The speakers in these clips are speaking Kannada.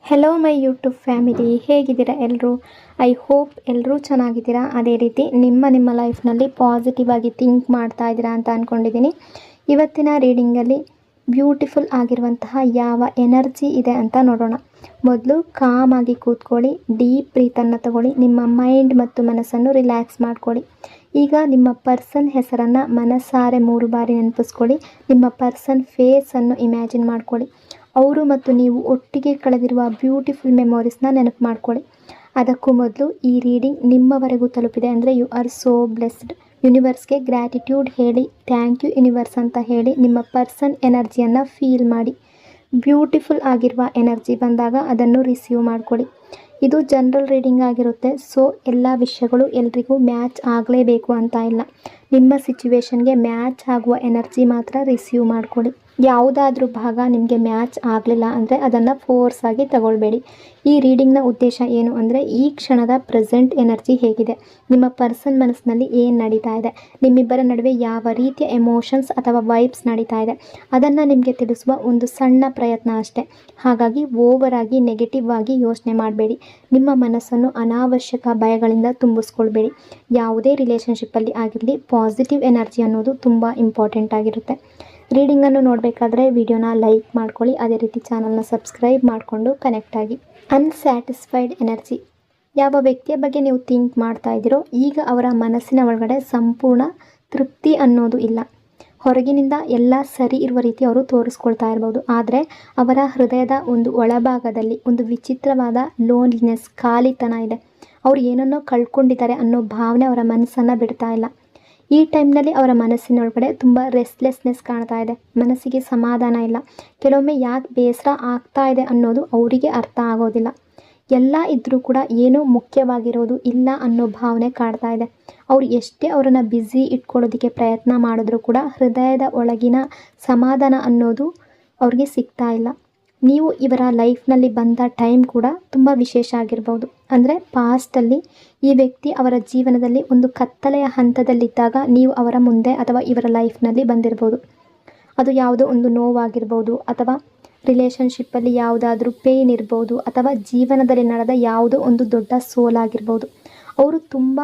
ಹೆಲೋ ಮೈ ಯೂಟ್ಯೂಬ್ ಫ್ಯಾಮಿಲಿ, ಹೇಗಿದ್ದೀರಾ ಎಲ್ಲರೂ? ಐ ಹೋಪ್ ಎಲ್ಲರೂ ಚೆನ್ನಾಗಿದ್ದೀರಾ. ಅದೇ ರೀತಿ ನಿಮ್ಮ ಲೈಫ್ನಲ್ಲಿ ಪಾಸಿಟಿವ್ ಆಗಿ ಥಿಂಕ್ ಮಾಡ್ತಾ ಇದ್ದೀರಾ ಅಂತ ಅಂದ್ಕೊಂಡಿದ್ದೀನಿ. ಇವತ್ತಿನ ರೀಡಿಂಗಲ್ಲಿ ಬ್ಯೂಟಿಫುಲ್ ಆಗಿರುವಂತಹ ಯಾವ ಎನರ್ಜಿ ಇದೆ ಅಂತ ನೋಡೋಣ. ಮೊದಲು ಕಾಮ್ ಆಗಿ ಕೂತ್ಕೊಳ್ಳಿ, ಡೀಪ್ ಬ್ರೀತನ್ನು ತಗೊಳ್ಳಿ, ನಿಮ್ಮ ಮೈಂಡ್ ಮತ್ತು ಮನಸ್ಸನ್ನು ರಿಲ್ಯಾಕ್ಸ್ ಮಾಡ್ಕೊಳ್ಳಿ. ಈಗ ನಿಮ್ಮ ಪರ್ಸನ್ ಹೆಸರನ್ನು ಮನಸ್ಸಾರೆ 3 ಬಾರಿ ನೆನಪಿಸ್ಕೊಳ್ಳಿ. ನಿಮ್ಮ ಪರ್ಸನ್ ಫೇಸನ್ನು ಇಮ್ಯಾಜಿನ್ ಮಾಡ್ಕೊಳ್ಳಿ. ಅವರು ಮತ್ತು ನೀವು ಒಟ್ಟಿಗೆ ಕಳೆದಿರುವ ಬ್ಯೂಟಿಫುಲ್ ಮೆಮೊರೀಸ್ನ ನೆನಪು ಮಾಡ್ಕೊಳ್ಳಿ. ಅದಕ್ಕೂ ಮೊದಲು ಈ ರೀಡಿಂಗ್ ನಿಮ್ಮವರೆಗೂ ತಲುಪಿದೆ ಅಂದರೆ ಯು ಆರ್ ಸೋ ಬ್ಲೆಸ್ಡ್. ಯೂನಿವರ್ಸ್ಗೆ ಗ್ರ್ಯಾಟಿಟ್ಯೂಡ್ ಹೇಳಿ, ಥ್ಯಾಂಕ್ ಯು ಯೂನಿವರ್ಸ್ ಅಂತ ಹೇಳಿ ನಿಮ್ಮ ಪರ್ಸನ್ ಎನರ್ಜಿಯನ್ನು ಫೀಲ್ ಮಾಡಿ. ಬ್ಯೂಟಿಫುಲ್ ಆಗಿರುವ ಎನರ್ಜಿ ಬಂದಾಗ ಅದನ್ನು ರಿಸೀವ್ ಮಾಡ್ಕೊಳ್ಳಿ. ಇದು ಜನರಲ್ ರೀಡಿಂಗ್ ಆಗಿರುತ್ತೆ. ಸೊ ಎಲ್ಲ ವಿಷಯಗಳು ಎಲ್ರಿಗೂ ಮ್ಯಾಚ್ ಆಗಲೇಬೇಕು ಅಂತ ಇಲ್ಲ. ನಿಮ್ಮ ಸಿಚುವೇಶನ್ಗೆ ಮ್ಯಾಚ್ ಆಗುವ ಎನರ್ಜಿ ಮಾತ್ರ ರಿಸೀವ್ ಮಾಡ್ಕೊಳ್ಳಿ. ಯಾವುದಾದ್ರೂ ಭಾಗ ನಿಮಗೆ ಮ್ಯಾಚ್ ಆಗಲಿಲ್ಲ ಅಂದರೆ ಅದನ್ನು ಫೋರ್ಸ್ ಆಗಿ ತಗೊಳ್ಬೇಡಿ. ಈ ರೀಡಿಂಗ್ನ ಉದ್ದೇಶ ಏನು ಅಂದರೆ ಈ ಕ್ಷಣದ ಪ್ರೆಸೆಂಟ್ ಎನರ್ಜಿ ಹೇಗಿದೆ, ನಿಮ್ಮ ಪರ್ಸನ್ ಮನಸ್ಸಿನಲ್ಲಿ ಏನು ನಡೀತಾ ಇದೆ, ನಿಮ್ಮಿಬ್ಬರ ನಡುವೆ ಯಾವ ರೀತಿಯ ಎಮೋಷನ್ಸ್ ಅಥವಾ ವೈಬ್ಸ್ ನಡೀತಾ ಇದೆ ಅದನ್ನು ನಿಮಗೆ ತಿಳಿಸುವ ಒಂದು ಸಣ್ಣ ಪ್ರಯತ್ನ ಅಷ್ಟೇ. ಹಾಗಾಗಿ ಓವರ್ ಆಗಿ ನೆಗೆಟಿವ್ ಆಗಿ ಯೋಚನೆ ಮಾಡಬೇಡಿ. ನಿಮ್ಮ ಮನಸ್ಸನ್ನು ಅನಾವಶ್ಯಕ ಭಯಗಳಿಂದ ತುಂಬಿಸ್ಕೊಳ್ಬೇಡಿ. ಯಾವುದೇ ರಿಲೇಷನ್ಶಿಪ್ಪಲ್ಲಿ ಆಗಿರಲಿ ಪಾಸಿಟಿವ್ ಎನರ್ಜಿ ಅನ್ನೋದು ತುಂಬ ಇಂಪಾರ್ಟೆಂಟ್ ಆಗಿರುತ್ತೆ. ರೀಡಿಂಗನ್ನು ನೋಡಬೇಕಾದ್ರೆ ವಿಡಿಯೋನ ಲೈಕ್ ಮಾಡ್ಕೊಳ್ಳಿ. ಅದೇ ರೀತಿ ಚಾನಲ್ನ ಸಬ್ಸ್ಕ್ರೈಬ್ ಮಾಡಿಕೊಂಡು ಕನೆಕ್ಟ್ ಆಗಿ. Unsatisfied energy. ಯಾವ ವ್ಯಕ್ತಿಯ ಬಗ್ಗೆ ನೀವು ಥಿಂಕ್ ಮಾಡ್ತಾ ಇದ್ದೀರೋ ಈಗ ಅವರ ಮನಸ್ಸಿನ ಒಳಗಡೆ ಸಂಪೂರ್ಣ ತೃಪ್ತಿ ಅನ್ನೋದು ಇಲ್ಲ. ಹೊರಗಿನಿಂದ ಎಲ್ಲ ಸರಿ ಇರುವ ರೀತಿ ಅವರು ತೋರಿಸ್ಕೊಳ್ತಾ ಇರ್ಬೋದು, ಆದರೆ ಅವರ ಹೃದಯದ ಒಂದು ಒಳಭಾಗದಲ್ಲಿ ಒಂದು ವಿಚಿತ್ರವಾದ ಲೋನ್ಲಿನೆಸ್, ಖಾಲಿತನ ಇದೆ. ಅವರು ಏನನ್ನೋ ಕಳ್ಕೊಂಡಿದ್ದಾರೆ ಅನ್ನೋ ಭಾವನೆ ಅವರ ಮನಸ್ಸನ್ನು ಬಿಡ್ತಾ ಇಲ್ಲ. ಈ ಟೈಮ್ನಲ್ಲಿ ಅವರ ಮನಸ್ಸಿನೊಳಗಡೆ ತುಂಬ ರೆಸ್ಟ್ಲೆಸ್ನೆಸ್ ಕಾಣ್ತಾ ಇದೆ. ಮನಸ್ಸಿಗೆ ಸಮಾಧಾನ ಇಲ್ಲ. ಕೆಲವೊಮ್ಮೆ ಯಾಕೆ ಬೇಸರ ಆಗ್ತಾ ಇದೆ ಅನ್ನೋದು ಅವರಿಗೆ ಅರ್ಥ ಆಗೋದಿಲ್ಲ. ಎಲ್ಲ ಇದ್ದರೂ ಕೂಡ ಏನೋ ಮುಖ್ಯವಾಗಿರೋದು ಇಲ್ಲ ಅನ್ನೋ ಭಾವನೆ ಕಾಡ್ತಾ ಇದೆ. ಅವ್ರು ಎಷ್ಟೇ ಅವರನ್ನು ಬ್ಯುಸಿ ಇಟ್ಕೊಳ್ಳೋದಕ್ಕೆ ಪ್ರಯತ್ನ ಮಾಡಿದ್ರೂ ಕೂಡ ಹೃದಯದ ಒಳಗಿನ ಸಮಾಧಾನ ಅನ್ನೋದು ಅವ್ರಿಗೆ ಸಿಗ್ತಾ ಇಲ್ಲ. ನೀವು ಇವರ ಲೈಫ್ನಲ್ಲಿ ಬಂದ ಟೈಮ್ ಕೂಡ ತುಂಬ ವಿಶೇಷ ಆಗಿರ್ಬೋದು. ಅಂದರೆ ಪಾಸ್ಟಲ್ಲಿ ಈ ವ್ಯಕ್ತಿ ಅವರ ಜೀವನದಲ್ಲಿ ಒಂದು ಕತ್ತಲೆಯ ಹಂತದಲ್ಲಿದ್ದಾಗ ನೀವು ಅವರ ಮುಂದೆ ಅಥವಾ ಇವರ ಲೈಫ್ನಲ್ಲಿ ಬಂದಿರ್ಬೋದು. ಅದು ಯಾವುದೋ ಒಂದು ನೋವಾಗಿರ್ಬೋದು, ಅಥವಾ ರಿಲೇಷನ್ಶಿಪ್ಪಲ್ಲಿ ಯಾವುದಾದ್ರೂ ಪೇಯ್ನ್ ಇರ್ಬೋದು, ಅಥವಾ ಜೀವನದಲ್ಲಿ ನಡೆದ ಯಾವುದೋ ಒಂದು ದೊಡ್ಡ ಸೋಲಾಗಿರ್ಬೋದು. ಅವರು ತುಂಬ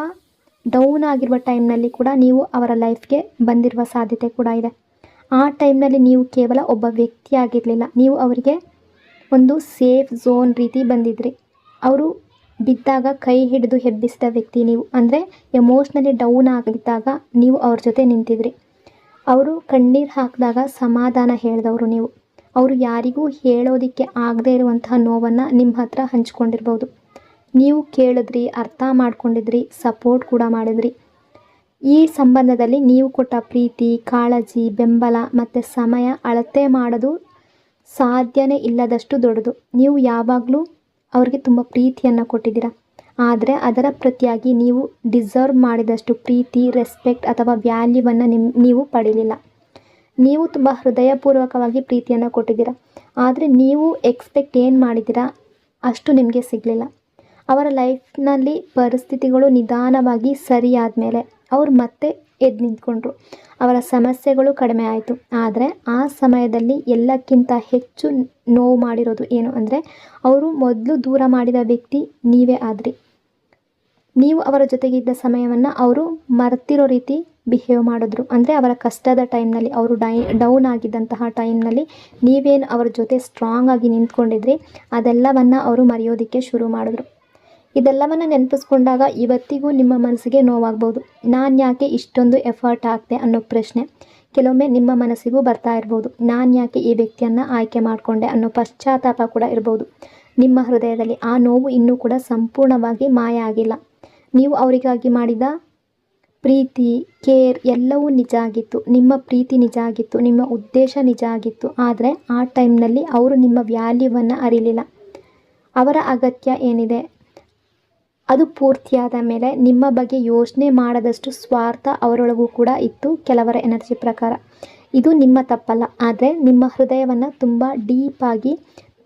ಡೌನ್ ಆಗಿರುವ ಟೈಮ್ನಲ್ಲಿ ಕೂಡ ನೀವು ಅವರ ಲೈಫ್ಗೆ ಬಂದಿರುವ ಸಾಧ್ಯತೆ ಕೂಡ ಇದೆ. ಆ ಟೈಮ್ನಲ್ಲಿ ನೀವು ಕೇವಲ ಒಬ್ಬ ವ್ಯಕ್ತಿ ಆಗಿರಲಿಲ್ಲ, ನೀವು ಅವರಿಗೆ ಒಂದು ಸೇಫ್ ಝೋನ್ ರೀತಿ ಬಂದಿದ್ರಿ. ಅವರು ಬಿದ್ದಾಗ ಕೈ ಹಿಡಿದು ಹೆಬ್ಬಿಸಿದ ವ್ಯಕ್ತಿ ನೀವು. ಅಂದರೆ ಎಮೋಷ್ನಲಿ ಡೌನ್ ಆಗಿದ್ದಾಗ ನೀವು ಅವ್ರ ಜೊತೆ ನಿಂತಿದ್ರಿ. ಅವರು ಕಣ್ಣೀರು ಹಾಕಿದಾಗ ಸಮಾಧಾನ ಹೇಳಿದವರು ನೀವು. ಅವರು ಯಾರಿಗೂ ಹೇಳೋದಕ್ಕೆ ಆಗದೇ ಇರುವಂತಹ ನೋವನ್ನು ನಿಮ್ಮ ಹತ್ರ ಹಂಚ್ಕೊಂಡಿರ್ಬೋದು. ನೀವು ಕೇಳಿದ್ರಿ, ಅರ್ಥ ಮಾಡ್ಕೊಂಡಿದ್ರಿ, ಸಪೋರ್ಟ್ ಕೂಡ ಮಾಡಿದ್ರಿ. ಈ ಸಂಬಂಧದಲ್ಲಿ ನೀವು ಕೊಟ್ಟ ಪ್ರೀತಿ, ಕಾಳಜಿ, ಬೆಂಬಲ ಮತ್ತು ಸಮಯ ಅಳತೆ ಮಾಡೋದು ಸಾಧ್ಯನೇ ಇಲ್ಲದಷ್ಟು ದೊಡ್ಡದು. ನೀವು ಯಾವಾಗಲೂ ಅವ್ರಿಗೆ ತುಂಬ ಪ್ರೀತಿಯನ್ನು ಕೊಟ್ಟಿದ್ದೀರಾ, ಆದರೆ ಅದರ ಪ್ರತಿಯಾಗಿ ನೀವು ಡಿಸರ್ವ್ ಮಾಡಿದಷ್ಟು ಪ್ರೀತಿ, ರೆಸ್ಪೆಕ್ಟ್ ಅಥವಾ ವ್ಯಾಲ್ಯೂವನ್ನು ನೀವು ಪಡೀಲಿಲ್ಲ. ನೀವು ತುಂಬ ಹೃದಯಪೂರ್ವಕವಾಗಿ ಪ್ರೀತಿಯನ್ನು ಕೊಟ್ಟಿದ್ದೀರಾ, ಆದರೆ ನೀವು ಎಕ್ಸ್ಪೆಕ್ಟ್ ಏನು ಮಾಡಿದ್ದೀರಾ ಅಷ್ಟು ನಿಮಗೆ ಸಿಗಲಿಲ್ಲ. ಅವರ ಲೈಫ್ನಲ್ಲಿ ಪರಿಸ್ಥಿತಿಗಳು ನಿಧಾನವಾಗಿ ಸರಿಯಾದ ಮೇಲೆ ಅವ್ರು ಮತ್ತೆ ಎದ್ದು ನಿಂತ್ಕೊಂಡ್ರು. ಅವರ ಸಮಸ್ಯೆಗಳು ಕಡಿಮೆ ಆಯಿತು. ಆದರೆ ಆ ಸಮಯದಲ್ಲಿ ಎಲ್ಲಕ್ಕಿಂತ ಹೆಚ್ಚು ನೋವು ಮಾಡಿರೋದು ಏನು ಅಂದರೆ ಅವರು ಮೊದಲು ದೂರ ಮಾಡಿದ ವ್ಯಕ್ತಿ ನೀವೇ ಆದ್ರಿ. ನೀವು ಅವರ ಜೊತೆಗಿದ್ದ ಸಮಯವನ್ನು ಅವರು ಮರ್ತಿರೋ ರೀತಿ ಬಿಹೇವ್ ಮಾಡಿದ್ರು. ಅಂದರೆ ಅವರ ಕಷ್ಟದ ಟೈಮ್ನಲ್ಲಿ, ಅವರು ಡೌನ್ ಆಗಿದ್ದಂತಹ ಟೈಮ್ನಲ್ಲಿ ನೀವೇನು ಅವರ ಜೊತೆ ಸ್ಟ್ರಾಂಗ್ ಆಗಿ ನಿಂತ್ಕೊಂಡಿದ್ರಿ ಅದೆಲ್ಲವನ್ನು ಅವರು ಮರೆಯೋದಕ್ಕೆ ಶುರು ಮಾಡಿದ್ರು. ಇದೆಲ್ಲವನ್ನು ನೆನಪಿಸ್ಕೊಂಡಾಗ ಇವತ್ತಿಗೂ ನಿಮ್ಮ ಮನಸ್ಸಿಗೆ ನೋವಾಗ್ಬೋದು. ನಾನು ಯಾಕೆ ಇಷ್ಟೊಂದು ಎಫರ್ಟ್ ಹಾಕ್ತೆ ಅನ್ನೋ ಪ್ರಶ್ನೆ ಕೆಲವೊಮ್ಮೆ ನಿಮ್ಮ ಮನಸ್ಸಿಗೂ ಬರ್ತಾ ಇರ್ಬೋದು. ನಾನು ಯಾಕೆ ಈ ವ್ಯಕ್ತಿಯನ್ನು ಆಯ್ಕೆ ಮಾಡಿಕೊಂಡೆ ಅನ್ನೋ ಪಶ್ಚಾತ್ತಾಪ ಕೂಡ ಇರ್ಬೋದು ನಿಮ್ಮ ಹೃದಯದಲ್ಲಿ. ಆ ನೋವು ಇನ್ನೂ ಕೂಡ ಸಂಪೂರ್ಣವಾಗಿ ಮಾಯ ಆಗಿಲ್ಲ. ನೀವು ಅವರಿಗಾಗಿ ಮಾಡಿದ ಪ್ರೀತಿ, ಕೇರ್ ಎಲ್ಲವೂ ನಿಜ ಆಗಿತ್ತು. ನಿಮ್ಮ ಪ್ರೀತಿ ನಿಜ ಆಗಿತ್ತು, ನಿಮ್ಮ ಉದ್ದೇಶ ನಿಜ ಆಗಿತ್ತು. ಆದರೆ ಆ ಟೈಮ್ನಲ್ಲಿ ಅವರು ನಿಮ್ಮ ವ್ಯಾಲ್ಯೂವನ್ನು ಅರಿಲಿಲ್ಲ. ಅವರ ಅಗತ್ಯ ಏನಿದೆ ಅದು ಪೂರ್ತಿಯಾದ ಮೇಲೆ ನಿಮ್ಮ ಬಗ್ಗೆ ಯೋಚನೆ ಮಾಡದಷ್ಟು ಸ್ವಾರ್ಥ ಅವರೊಳಗೂ ಕೂಡ ಇತ್ತು ಕೆಲವರ ಎನರ್ಜಿ ಪ್ರಕಾರ. ಇದು ನಿಮ್ಮ ತಪ್ಪಲ್ಲ, ಆದರೆ ನಿಮ್ಮ ಹೃದಯವನ್ನು ತುಂಬ ಡೀಪಾಗಿ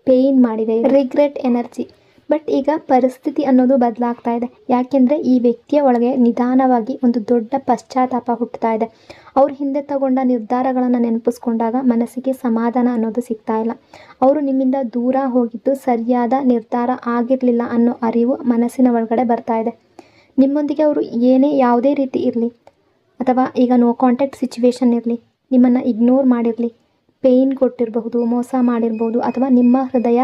ಪೇಯ್ನ್ ಮಾಡಿದೆ. Regret energy. ಬಟ್ ಈಗ ಪರಿಸ್ಥಿತಿ ಅನ್ನೋದು ಬದಲಾಗ್ತಾ ಇದೆ. ಯಾಕೆಂದರೆ ಈ ವ್ಯಕ್ತಿಯ ಒಳಗೆ ನಿಧಾನವಾಗಿ ಒಂದು ದೊಡ್ಡ ಪಶ್ಚಾತ್ತಾಪ ಹುಟ್ಟುತ್ತಾ ಇದೆ. ಅವ್ರ ಹಿಂದೆ ತಗೊಂಡ ನಿರ್ಧಾರಗಳನ್ನು ನೆನಪಿಸ್ಕೊಂಡಾಗ ಮನಸ್ಸಿಗೆ ಸಮಾಧಾನ ಅನ್ನೋದು ಸಿಗ್ತಾ ಇಲ್ಲ. ಅವರು ನಿಮ್ಮಿಂದ ದೂರ ಹೋಗಿದ್ದು ಸರಿಯಾದ ನಿರ್ಧಾರ ಆಗಿರಲಿಲ್ಲ ಅನ್ನೋ ಅರಿವು ಮನಸ್ಸಿನ ಒಳಗಡೆ ಬರ್ತಾ ಇದೆ. ನಿಮ್ಮೊಂದಿಗೆ ಅವರು ಯಾವುದೇ ರೀತಿ ಇರಲಿ, ಅಥವಾ ಈಗ ನೋ ಕಾಂಟ್ಯಾಕ್ಟ್ ಸಿಚುವೇಶನ್ ಇರಲಿ, ನಿಮ್ಮನ್ನು ಇಗ್ನೋರ್ ಮಾಡಿರಲಿ, ಪೇಯ್ನ್ ಕೊಟ್ಟಿರಬಹುದು, ಮೋಸ ಮಾಡಿರ್ಬೋದು, ಅಥವಾ ನಿಮ್ಮ ಹೃದಯ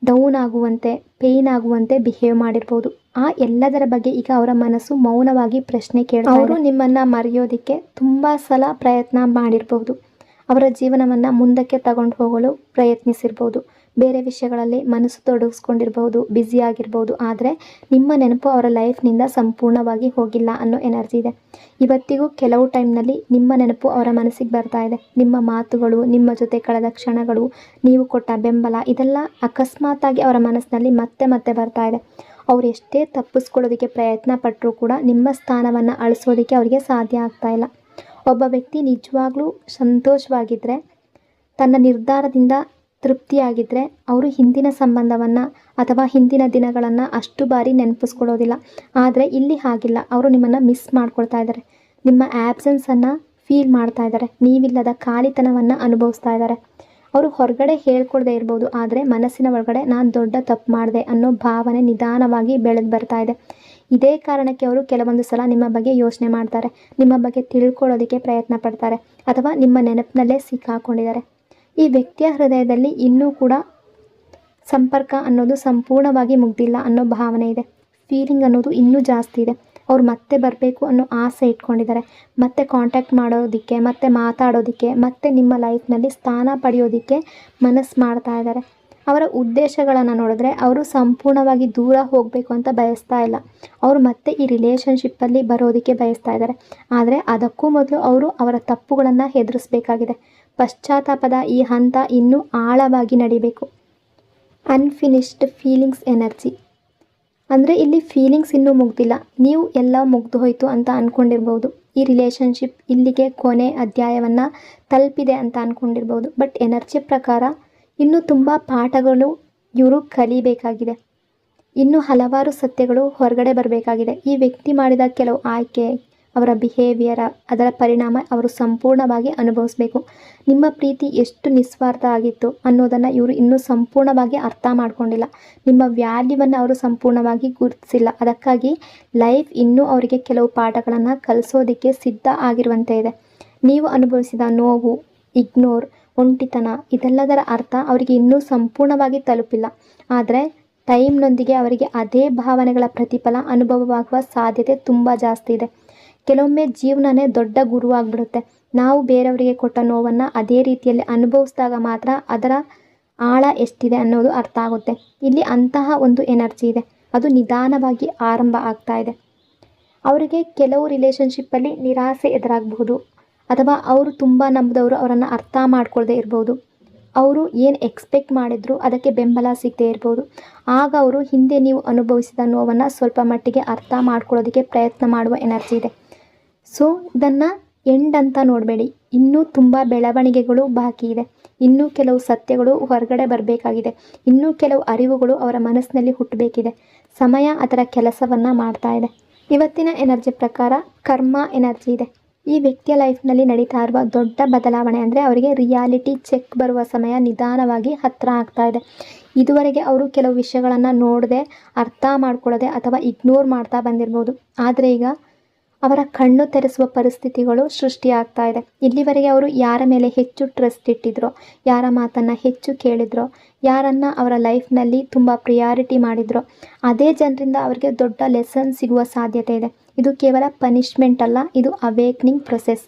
ಡೌನ್ ಆಗುವಂತೆ, ಪೇಯ್ನ್ ಆಗುವಂತೆ ಬಿಹೇವ್ ಮಾಡಿರ್ಬೋದು. ಆ ಎಲ್ಲದರ ಬಗ್ಗೆ ಈಗ ಅವರ ಮನಸ್ಸು ಮೌನವಾಗಿ ಪ್ರಶ್ನೆ ಕೇಳ್ತಾ ಇದೆ. ಅವರು ನಿಮ್ಮನ್ನು ಮರೆಯೋದಕ್ಕೆ ತುಂಬ ಸಲ ಪ್ರಯತ್ನ ಮಾಡಿರ್ಬೋದು. ಅವರ ಜೀವನವನ್ನು ಮುಂದಕ್ಕೆ ತಗೊಂಡು ಹೋಗಲು ಪ್ರಯತ್ನಿಸಿರ್ಬೋದು. ಬೇರೆ ವಿಷಯಗಳಲ್ಲಿ ಮನಸ್ಸು ತೊಡಗಿಸ್ಕೊಂಡಿರ್ಬೋದು, ಬ್ಯುಸಿಯಾಗಿರ್ಬೋದು. ಆದರೆ ನಿಮ್ಮ ನೆನಪು ಅವರ ಲೈಫ್ನಿಂದ ಸಂಪೂರ್ಣವಾಗಿ ಹೋಗಿಲ್ಲ ಅನ್ನೋ ಎನರ್ಜಿ ಇದೆ. ಇವತ್ತಿಗೂ ಕೆಲವು ಟೈಮ್ನಲ್ಲಿ ನಿಮ್ಮ ನೆನಪು ಅವರ ಮನಸ್ಸಿಗೆ ಬರ್ತಾ ಇದೆ. ನಿಮ್ಮ ಮಾತುಗಳು, ನಿಮ್ಮ ಜೊತೆ ಕಳೆದ ಕ್ಷಣಗಳು, ನೀವು ಕೊಟ್ಟ ಬೆಂಬಲ, ಇದೆಲ್ಲ ಅಕಸ್ಮಾತಾಗಿ ಅವರ ಮನಸ್ಸಿನಲ್ಲಿ ಮತ್ತೆ ಮತ್ತೆ ಬರ್ತಾ ಇದೆ. ಅವ್ರು ಎಷ್ಟೇ ತಪ್ಪಿಸ್ಕೊಳ್ಳೋದಕ್ಕೆ ಪ್ರಯತ್ನ ಪಟ್ಟರೂ ಕೂಡ ನಿಮ್ಮ ಸ್ಥಾನವನ್ನು ಅಳಿಸೋದಕ್ಕೆ ಅವರಿಗೆ ಸಾಧ್ಯ ಆಗ್ತಾ ಇಲ್ಲ. ಒಬ್ಬ ವ್ಯಕ್ತಿ ನಿಜವಾಗ್ಲೂ ಸಂತೋಷವಾಗಿದ್ದರೆ, ತನ್ನ ನಿರ್ಧಾರದಿಂದ ತೃಪ್ತಿಯಾಗಿದ್ದರೆ, ಅವರು ಹಿಂದಿನ ಸಂಬಂಧವನ್ನು ಅಥವಾ ಹಿಂದಿನ ದಿನಗಳನ್ನು ಅಷ್ಟು ಬಾರಿ ನೆನಪಿಸ್ಕೊಳ್ಳೋದಿಲ್ಲ. ಆದರೆ ಇಲ್ಲಿ ಹಾಗಿಲ್ಲ. ಅವರು ನಿಮ್ಮನ್ನು ಮಿಸ್ ಮಾಡ್ಕೊಳ್ತಾ ಇದ್ದಾರೆ. ನಿಮ್ಮ ಆ್ಯಬ್ಸೆನ್ಸನ್ನು ಫೀಲ್ ಮಾಡ್ತಾ ಇದ್ದಾರೆ. ನೀವಿಲ್ಲದ ಖಾಲಿತನವನ್ನು ಅನುಭವಿಸ್ತಾ ಇದ್ದಾರೆ. ಅವರು ಹೊರಗಡೆ ಹೇಳ್ಕೊಳ್ದೇ ಇರ್ಬೋದು, ಆದರೆ ಮನಸ್ಸಿನ ಒಳಗಡೆ ನಾನು ದೊಡ್ಡ ತಪ್ಪು ಮಾಡಿದೆ ಅನ್ನೋ ಭಾವನೆ ನಿಧಾನವಾಗಿ ಬೆಳೆದು ಬರ್ತಾ ಇದೆ. ಇದೇ ಕಾರಣಕ್ಕೆ ಅವರು ಕೆಲವೊಂದು ಸಲ ನಿಮ್ಮ ಬಗ್ಗೆ ಯೋಚನೆ ಮಾಡ್ತಾರೆ, ನಿಮ್ಮ ಬಗ್ಗೆ ತಿಳ್ಕೊಳ್ಳೋದಕ್ಕೆ ಪ್ರಯತ್ನ ಪಡ್ತಾರೆ, ಅಥವಾ ನಿಮ್ಮ ನೆನಪಿನಲ್ಲೇ ಸಿಕ್ಕಾಕೊಂಡಿದ್ದಾರೆ. ಈ ವ್ಯಕ್ತಿಯ ಹೃದಯದಲ್ಲಿ ಇನ್ನೂ ಕೂಡ ಸಂಪರ್ಕ ಅನ್ನೋದು ಸಂಪೂರ್ಣವಾಗಿ ಮುಗ್ದಿಲ್ಲ ಅನ್ನೋ ಭಾವನೆ ಇದೆ. ಫೀಲಿಂಗ್ ಅನ್ನೋದು ಇನ್ನೂ ಜಾಸ್ತಿ ಇದೆ. ಅವ್ರು ಮತ್ತೆ ಬರಬೇಕು ಅನ್ನೋ ಆಸೆ ಇಟ್ಕೊಂಡಿದ್ದಾರೆ. ಮತ್ತೆ ಕಾಂಟ್ಯಾಕ್ಟ್ ಮಾಡೋದಕ್ಕೆ, ಮತ್ತೆ ಮಾತಾಡೋದಕ್ಕೆ, ಮತ್ತೆ ನಿಮ್ಮ ಲೈಫ್ನಲ್ಲಿ ಸ್ಥಾನ ಪಡೆಯೋದಕ್ಕೆ ಮನಸ್ಸು ಮಾಡ್ತಾ ಇದ್ದಾರೆ. ಅವರ ಉದ್ದೇಶಗಳನ್ನು ನೋಡಿದ್ರೆ ಅವರು ಸಂಪೂರ್ಣವಾಗಿ ದೂರ ಹೋಗಬೇಕು ಅಂತ ಬಯಸ್ತಾ ಇಲ್ಲ. ಅವರು ಮತ್ತೆ ಈ ರಿಲೇಷನ್ಶಿಪ್ಪಲ್ಲಿ ಬರೋದಕ್ಕೆ ಬಯಸ್ತಾ ಇದ್ದಾರೆ. ಆದರೆ ಅದಕ್ಕೂ ಮೊದಲು ಅವರು ಅವರ ತಪ್ಪುಗಳನ್ನು ಎದುರಿಸಬೇಕಾಗಿದೆ. ಪಶ್ಚಾತ್ತಾಪದ ಈ ಹಂತ ಇನ್ನೂ ಆಳವಾಗಿ ನಡಿಬೇಕು. ಅನ್ಫಿನಿಶ್ಡ್ ಫೀಲಿಂಗ್ಸ್ ಎನರ್ಜಿ ಅಂದರೆ ಇಲ್ಲಿ ಫೀಲಿಂಗ್ಸ್ ಇನ್ನೂ ಮುಗ್ದಿಲ್ಲ. ನೀವು ಎಲ್ಲ ಮುಗ್ದು ಹೋಯಿತು ಅಂತ ಅಂದ್ಕೊಂಡಿರ್ಬೋದು. ಈ ರಿಲೇಷನ್ಶಿಪ್ ಇಲ್ಲಿಗೆ ಕೊನೆ ಅಧ್ಯಾಯವನ್ನು ತಲುಪಿದೆ ಅಂತ ಅಂದ್ಕೊಂಡಿರ್ಬೋದು. ಬಟ್ ಎನರ್ಜಿ ಪ್ರಕಾರ ಇನ್ನೂ ತುಂಬ ಪಾಠಗಳು ಇವರು ಕಲಿಬೇಕಾಗಿದೆ. ಇನ್ನೂ ಹಲವಾರು ಸತ್ಯಗಳು ಹೊರಗಡೆ ಬರಬೇಕಾಗಿದೆ. ಈ ವ್ಯಕ್ತಿ ಮಾಡಿದ ಕೆಲವು ಆಯ್ಕೆ, ಅವರ ಬಿಹೇವಿಯರ್, ಅದರ ಪರಿಣಾಮ ಅವರು ಸಂಪೂರ್ಣವಾಗಿ ಅನುಭವಿಸಬೇಕು. ನಿಮ್ಮ ಪ್ರೀತಿ ಎಷ್ಟು ನಿಸ್ವಾರ್ಥ ಆಗಿತ್ತು ಅನ್ನೋದನ್ನು ಇವರು ಇನ್ನೂ ಸಂಪೂರ್ಣವಾಗಿ ಅರ್ಥ ಮಾಡ್ಕೊಂಡಿಲ್ಲ. ನಿಮ್ಮ ವ್ಯಾಲ್ಯೂವನ್ನು ಅವರು ಸಂಪೂರ್ಣವಾಗಿ ಗುರುತಿಸಿಲ್ಲ. ಅದಕ್ಕಾಗಿ ಲೈಫ್ ಇನ್ನೂ ಅವರಿಗೆ ಕೆಲವು ಪಾಠಗಳನ್ನು ಕಲಿಸೋದಕ್ಕೆ ಸಿದ್ಧ ಆಗಿರುವಂತೆ ಇದೆ. ನೀವು ಅನುಭವಿಸಿದ ನೋವು, ಇಗ್ನೋರ್, ಒಂಟಿತನ, ಇದೆಲ್ಲದರ ಅರ್ಥ ಅವರಿಗೆ ಇನ್ನೂ ಸಂಪೂರ್ಣವಾಗಿ ತಲುಪಿಲ್ಲ. ಆದರೆ ಟೈಮ್ನೊಂದಿಗೆ ಅವರಿಗೆ ಅದೇ ಭಾವನೆಗಳ ಪ್ರತಿಫಲ ಅನುಭವವಾಗುವ ಸಾಧ್ಯತೆ ತುಂಬ ಜಾಸ್ತಿ ಇದೆ. ಕೆಲವೊಮ್ಮೆ ಜೀವನನೇ ದೊಡ್ಡ ಗುರುವಾಗ್ಬಿಡುತ್ತೆ. ನಾವು ಬೇರೆಯವರಿಗೆ ಕೊಟ್ಟ ನೋವನ್ನು ಅದೇ ರೀತಿಯಲ್ಲಿ ಅನುಭವಿಸಿದಾಗ ಮಾತ್ರ ಅದರ ಆಳ ಎಷ್ಟಿದೆ ಅನ್ನೋದು ಅರ್ಥ ಆಗುತ್ತೆ. ಇಲ್ಲಿ ಅಂತಹ ಒಂದು ಎನರ್ಜಿ ಇದೆ. ಅದು ನಿಧಾನವಾಗಿ ಆರಂಭ ಆಗ್ತಾ ಇದೆ. ಅವರಿಗೆ ಕೆಲವು ರಿಲೇಷನ್ಶಿಪ್ಪಲ್ಲಿ ನಿರಾಸೆ ಎದುರಾಗಬಹುದು, ಅಥವಾ ಅವರು ತುಂಬ ನಂಬಿದವರು ಅವರನ್ನು ಅರ್ಥ ಮಾಡ್ಕೊಳ್ಳದೆ ಇರ್ಬೋದು. ಅವರು ಏನು ಎಕ್ಸ್ಪೆಕ್ಟ್ ಮಾಡಿದ್ರು ಅದಕ್ಕೆ ಬೆಂಬಲ ಸಿಗದೆ ಇರ್ಬೋದು. ಆಗ ಅವರು ಹಿಂದೆ ನೀವು ಅನುಭವಿಸಿದ ನೋವನ್ನು ಸ್ವಲ್ಪ ಮಟ್ಟಿಗೆ ಅರ್ಥ ಮಾಡ್ಕೊಳ್ಳೋದಕ್ಕೆ ಪ್ರಯತ್ನ ಮಾಡುವ ಎನರ್ಜಿ ಇದೆ. ಸೊ ಇದನ್ನು ಎಂಡ್ ಅಂತ ನೋಡಬೇಡಿ. ಇನ್ನೂ ತುಂಬ ಬೆಳವಣಿಗೆಗಳು ಬಾಕಿ ಇದೆ. ಇನ್ನೂ ಕೆಲವು ಸತ್ಯಗಳು ಹೊರಗಡೆ ಬರಬೇಕಾಗಿದೆ. ಇನ್ನೂ ಕೆಲವು ಅರಿವುಗಳು ಅವರ ಮನಸ್ಸಿನಲ್ಲಿ ಹುಟ್ಟಬೇಕಿದೆ. ಸಮಯ ಅದರ ಕೆಲಸವನ್ನು ಮಾಡ್ತಾ ಇದೆ. ಇವತ್ತಿನ ಎನರ್ಜಿ ಪ್ರಕಾರ ಕರ್ಮ ಎನರ್ಜಿ ಇದೆ. ಈ ವ್ಯಕ್ತಿಯ ಲೈಫ್ನಲ್ಲಿ ನಡೀತಾ ಇರುವ ದೊಡ್ಡ ಬದಲಾವಣೆ ಅಂದರೆ ಅವರಿಗೆ ರಿಯಾಲಿಟಿ ಚೆಕ್ ಬರುವ ಸಮಯ ನಿಧಾನವಾಗಿ ಹತ್ತಿರ ಆಗ್ತಾ ಇದೆ. ಇದುವರೆಗೆ ಅವರು ಕೆಲವು ವಿಷಯಗಳನ್ನು ನೋಡದೆ, ಅರ್ಥ ಮಾಡ್ಕೊಳ್ಳದೆ ಅಥವಾ ಇಗ್ನೋರ್ ಮಾಡ್ತಾ ಬಂದಿರ್ಬೋದು. ಆದರೆ ಈಗ ಅವರ ಕಣ್ಣು ತೆರೆಸುವ ಪರಿಸ್ಥಿತಿಗಳು ಸೃಷ್ಟಿಯಾಗ್ತಾ ಇದೆ. ಇಲ್ಲಿವರೆಗೆ ಅವರು ಯಾರ ಮೇಲೆ ಹೆಚ್ಚು ಟ್ರಸ್ಟ್ ಇಟ್ಟಿದ್ರೋ, ಯಾರ ಮಾತನ್ನು ಹೆಚ್ಚು ಕೇಳಿದ್ರೋ, ಯಾರನ್ನು ಅವರ ಲೈಫ್ನಲ್ಲಿ ತುಂಬ ಪ್ರಿಯಾರಿಟಿ ಮಾಡಿದ್ರೋ, ಅದೇ ಜನರಿಂದ ಅವರಿಗೆ ದೊಡ್ಡ ಲೆಸನ್ ಸಿಗುವ ಸಾಧ್ಯತೆ ಇದೆ. ಇದು ಕೇವಲ ಪನಿಷ್ಮೆಂಟ್ ಅಲ್ಲ, ಇದು ಅವೇಕ್ನಿಂಗ್ ಪ್ರೊಸೆಸ್.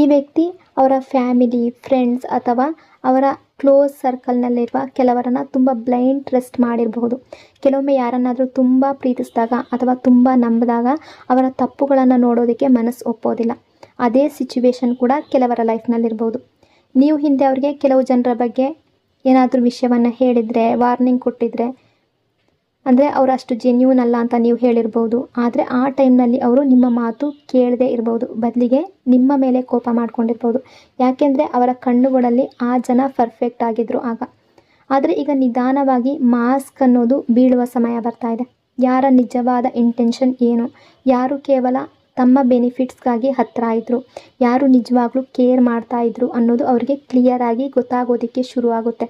ಈ ವ್ಯಕ್ತಿ ಅವರ ಫ್ಯಾಮಿಲಿ, ಫ್ರೆಂಡ್ಸ್ ಅಥವಾ ಅವರ ಕ್ಲೋಸ್ ಸರ್ಕಲ್ನಲ್ಲಿರುವ ಕೆಲವರನ್ನು ತುಂಬ ಬ್ಲೈಂಡ್ ಟ್ರಸ್ಟ್ ಮಾಡಿರಬಹುದು. ಕೆಲವೊಮ್ಮೆ ಯಾರನ್ನಾದರೂ ತುಂಬ ಪ್ರೀತಿಸಿದಾಗ ಅಥವಾ ತುಂಬ ನಂಬಿದಾಗ ಅವರ ತಪ್ಪುಗಳನ್ನು ನೋಡೋದಕ್ಕೆ ಮನಸ್ಸು ಒಪ್ಪೋದಿಲ್ಲ. ಅದೇ ಸಿಚುವೇಶನ್ ಕೂಡ ಕೆಲವರ ಲೈಫ್ನಲ್ಲಿರ್ಬೋದು. ನೀವು ಹಿಂದೆ ಅವರಿಗೆ ಕೆಲವು ಜನರ ಬಗ್ಗೆ ಏನಾದರೂ ವಿಷಯವನ್ನು ಹೇಳಿದರೆ, ವಾರ್ನಿಂಗ್ ಕೊಟ್ಟಿದ್ರೆ, ಅಂದರೆ ಅವರು ಅಷ್ಟು ಜೆನ್ಯೂನ್ ಅಲ್ಲ ಅಂತ ನೀವು ಹೇಳಿರ್ಬೋದು. ಆದರೆ ಆ ಟೈಮ್ನಲ್ಲಿ ಅವರು ನಿಮ್ಮ ಮಾತು ಕೇಳದೇ ಇರ್ಬೋದು. ಬದಲಿಗೆ ನಿಮ್ಮ ಮೇಲೆ ಕೋಪ ಮಾಡ್ಕೊಂಡಿರ್ಬೋದು. ಯಾಕೆಂದರೆ ಅವರ ಕಣ್ಣುಗಳಲ್ಲಿ ಆ ಜನ ಪರ್ಫೆಕ್ಟ್ ಆಗಿದ್ದರು ಆಗ. ಆದರೆ ಈಗ ನಿಧಾನವಾಗಿ ಮಾಸ್ಕ್ ಅನ್ನೋದು ಬೀಳುವ ಸಮಯ ಬರ್ತಾ ಇದೆ. ಯಾರ ನಿಜವಾದ ಇಂಟೆನ್ಷನ್ ಏನು, ಯಾರು ಕೇವಲ ತಮ್ಮ ಬೆನಿಫಿಟ್ಸ್ಗಾಗಿ ಹತ್ತಿರ ಇದ್ದರು, ಯಾರು ನಿಜವಾಗ್ಲೂ ಕೇರ್ ಮಾಡ್ತಾ ಇದ್ರು ಅನ್ನೋದು ಅವರಿಗೆ ಕ್ಲಿಯರ್ ಆಗಿ ಗೊತ್ತಾಗೋದಕ್ಕೆ ಶುರುವಾಗುತ್ತೆ.